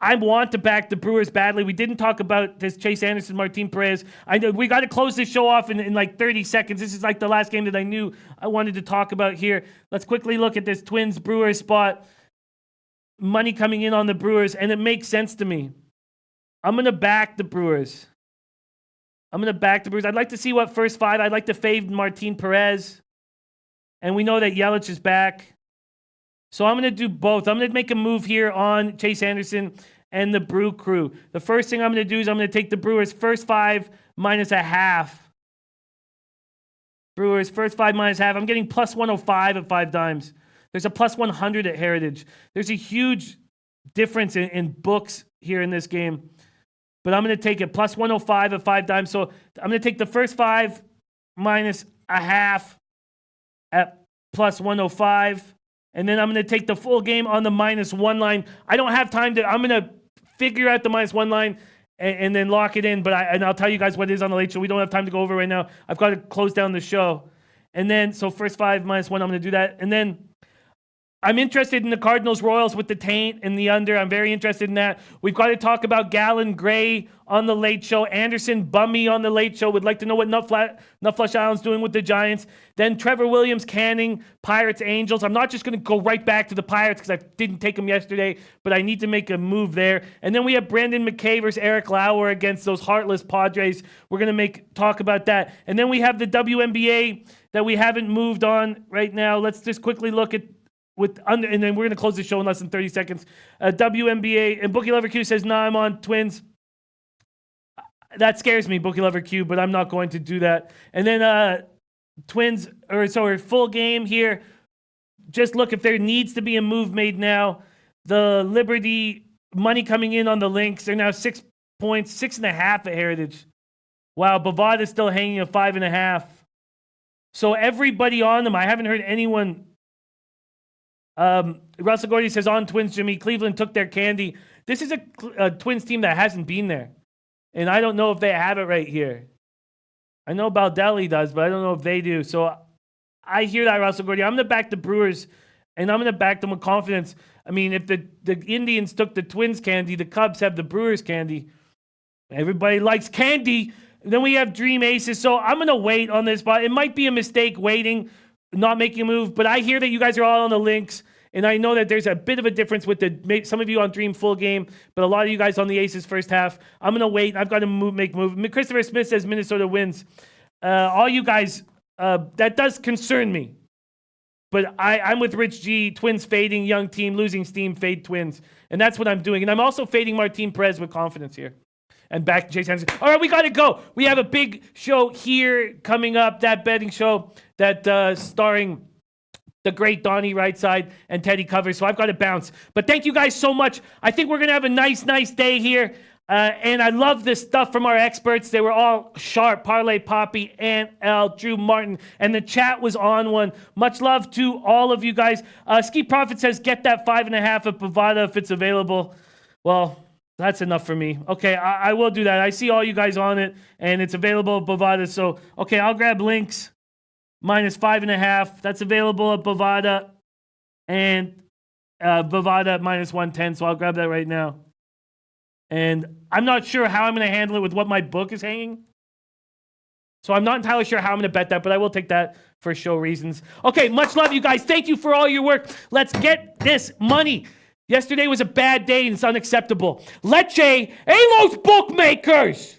I want to back the Brewers badly. We didn't talk about this Chase Anderson, Martin Perez. I know we got to close this show off in like 30 seconds. This is like the last game that I knew I wanted to talk about here. Let's quickly look at this Twins Brewers spot. Money coming in on the Brewers, and it makes sense to me. I'm going to back the Brewers. I'm going to back the Brewers. I'd like to see what first five. I'd like to fade Martin Perez. And we know that Yelich is back. So I'm going to do both. I'm going to make a move here on Chase Anderson and the Brew Crew. The first thing I'm going to do is I'm going to take the Brewers first five minus a half. Brewers first five minus half. I'm getting plus 105 at 5 dimes. There's a plus 100 at Heritage. There's a huge difference in books here in this game. But I'm going to take it plus 105 at 5 dimes. So I'm going to take the first five minus a half at plus 105. And then I'm going to take the full game on the -1 line. I don't have time to, I'm going to figure out the -1 line and then lock it in. But I'll tell you guys what it is on the late show. We don't have time to go over right now. I've got to close down the show. And then, so first five -1, I'm going to do that. And then I'm interested in the Cardinals Royals with the taint and the under. I'm very interested in that. We've got to talk about Gallen Gray on the late show. Anderson Bummy on the late show. Would like to know what Nutflush Island's doing with the Giants. Then Trevor Williams, Canning, Pirates, Angels. I'm not just going to go right back to the Pirates because I didn't take them yesterday, but I need to make a move there. And then we have Brandon McKay versus Eric Lauer against those heartless Padres. We're going to talk about that. And then we have the WNBA that we haven't moved on right now. Let's just quickly look at and then we're going to close the show in less than 30 seconds. WNBA, and Bookie Lover Q says, nah, I'm on Twins. That scares me, Bookie Lover Q, but I'm not going to do that. And then Twins, or full game here. Just look, if there needs to be a move made now. The Liberty money coming in on the Lynx. They're now 6 points, 6.5 at Heritage. Wow, Bovada's still hanging at 5.5. So everybody on them, I haven't heard anyone. Russell Gordy says, on Twins, Jimmy. Cleveland took their candy. This is a Twins team that hasn't been there. And I don't know if they have it right here. I know Baldelli does, but I don't know if they do. So I hear that, Russell Gordy. I'm going to back the Brewers, and I'm going to back them with confidence. I mean, if the Indians took the Twins candy, the Cubs have the Brewers candy. Everybody likes candy. Then we have Dream Aces. So I'm going to wait on this, but it might be a mistake waiting, not making a move. But I hear that you guys are all on the Lynx. And I know that there's a bit of a difference with some of you on Dream full game, but a lot of you guys on the Aces first half. I'm going to wait. I've got to make move. Christopher Smith says Minnesota wins. All you guys, that does concern me. But I'm with Rich G. Twins fading, young team, losing steam, fade Twins. And that's what I'm doing. And I'm also fading Martin Perez with confidence here. And back to Chase Anderson. All right, we got to go. We have a big show here coming up, that betting show that starring the great Donnie Rightside and Teddy Covers. So I've got to bounce. But thank you guys so much. I think we're going to have a nice day here. And I love this stuff from our experts. They were all sharp. Parlay Poppy, Ant L, Drew Martin. And the chat was on one. Much love to all of you guys. Ski Prophet says, get that 5.5 at Bovada if it's available. Well, that's enough for me. Okay, I will do that. I see all you guys on it, and it's available at Bovada. So, okay, I'll grab Lynx. Minus 5.5. That's available at Bovada. And Bovada at minus 110. So I'll grab that right now. And I'm not sure how I'm going to handle it with what my book is hanging. So I'm not entirely sure how I'm going to bet that, but I will take that for show reasons. Okay, much love, you guys. Thank you for all your work. Let's get this money. Yesterday was a bad day and it's unacceptable. Leche, hey, los bookmakers!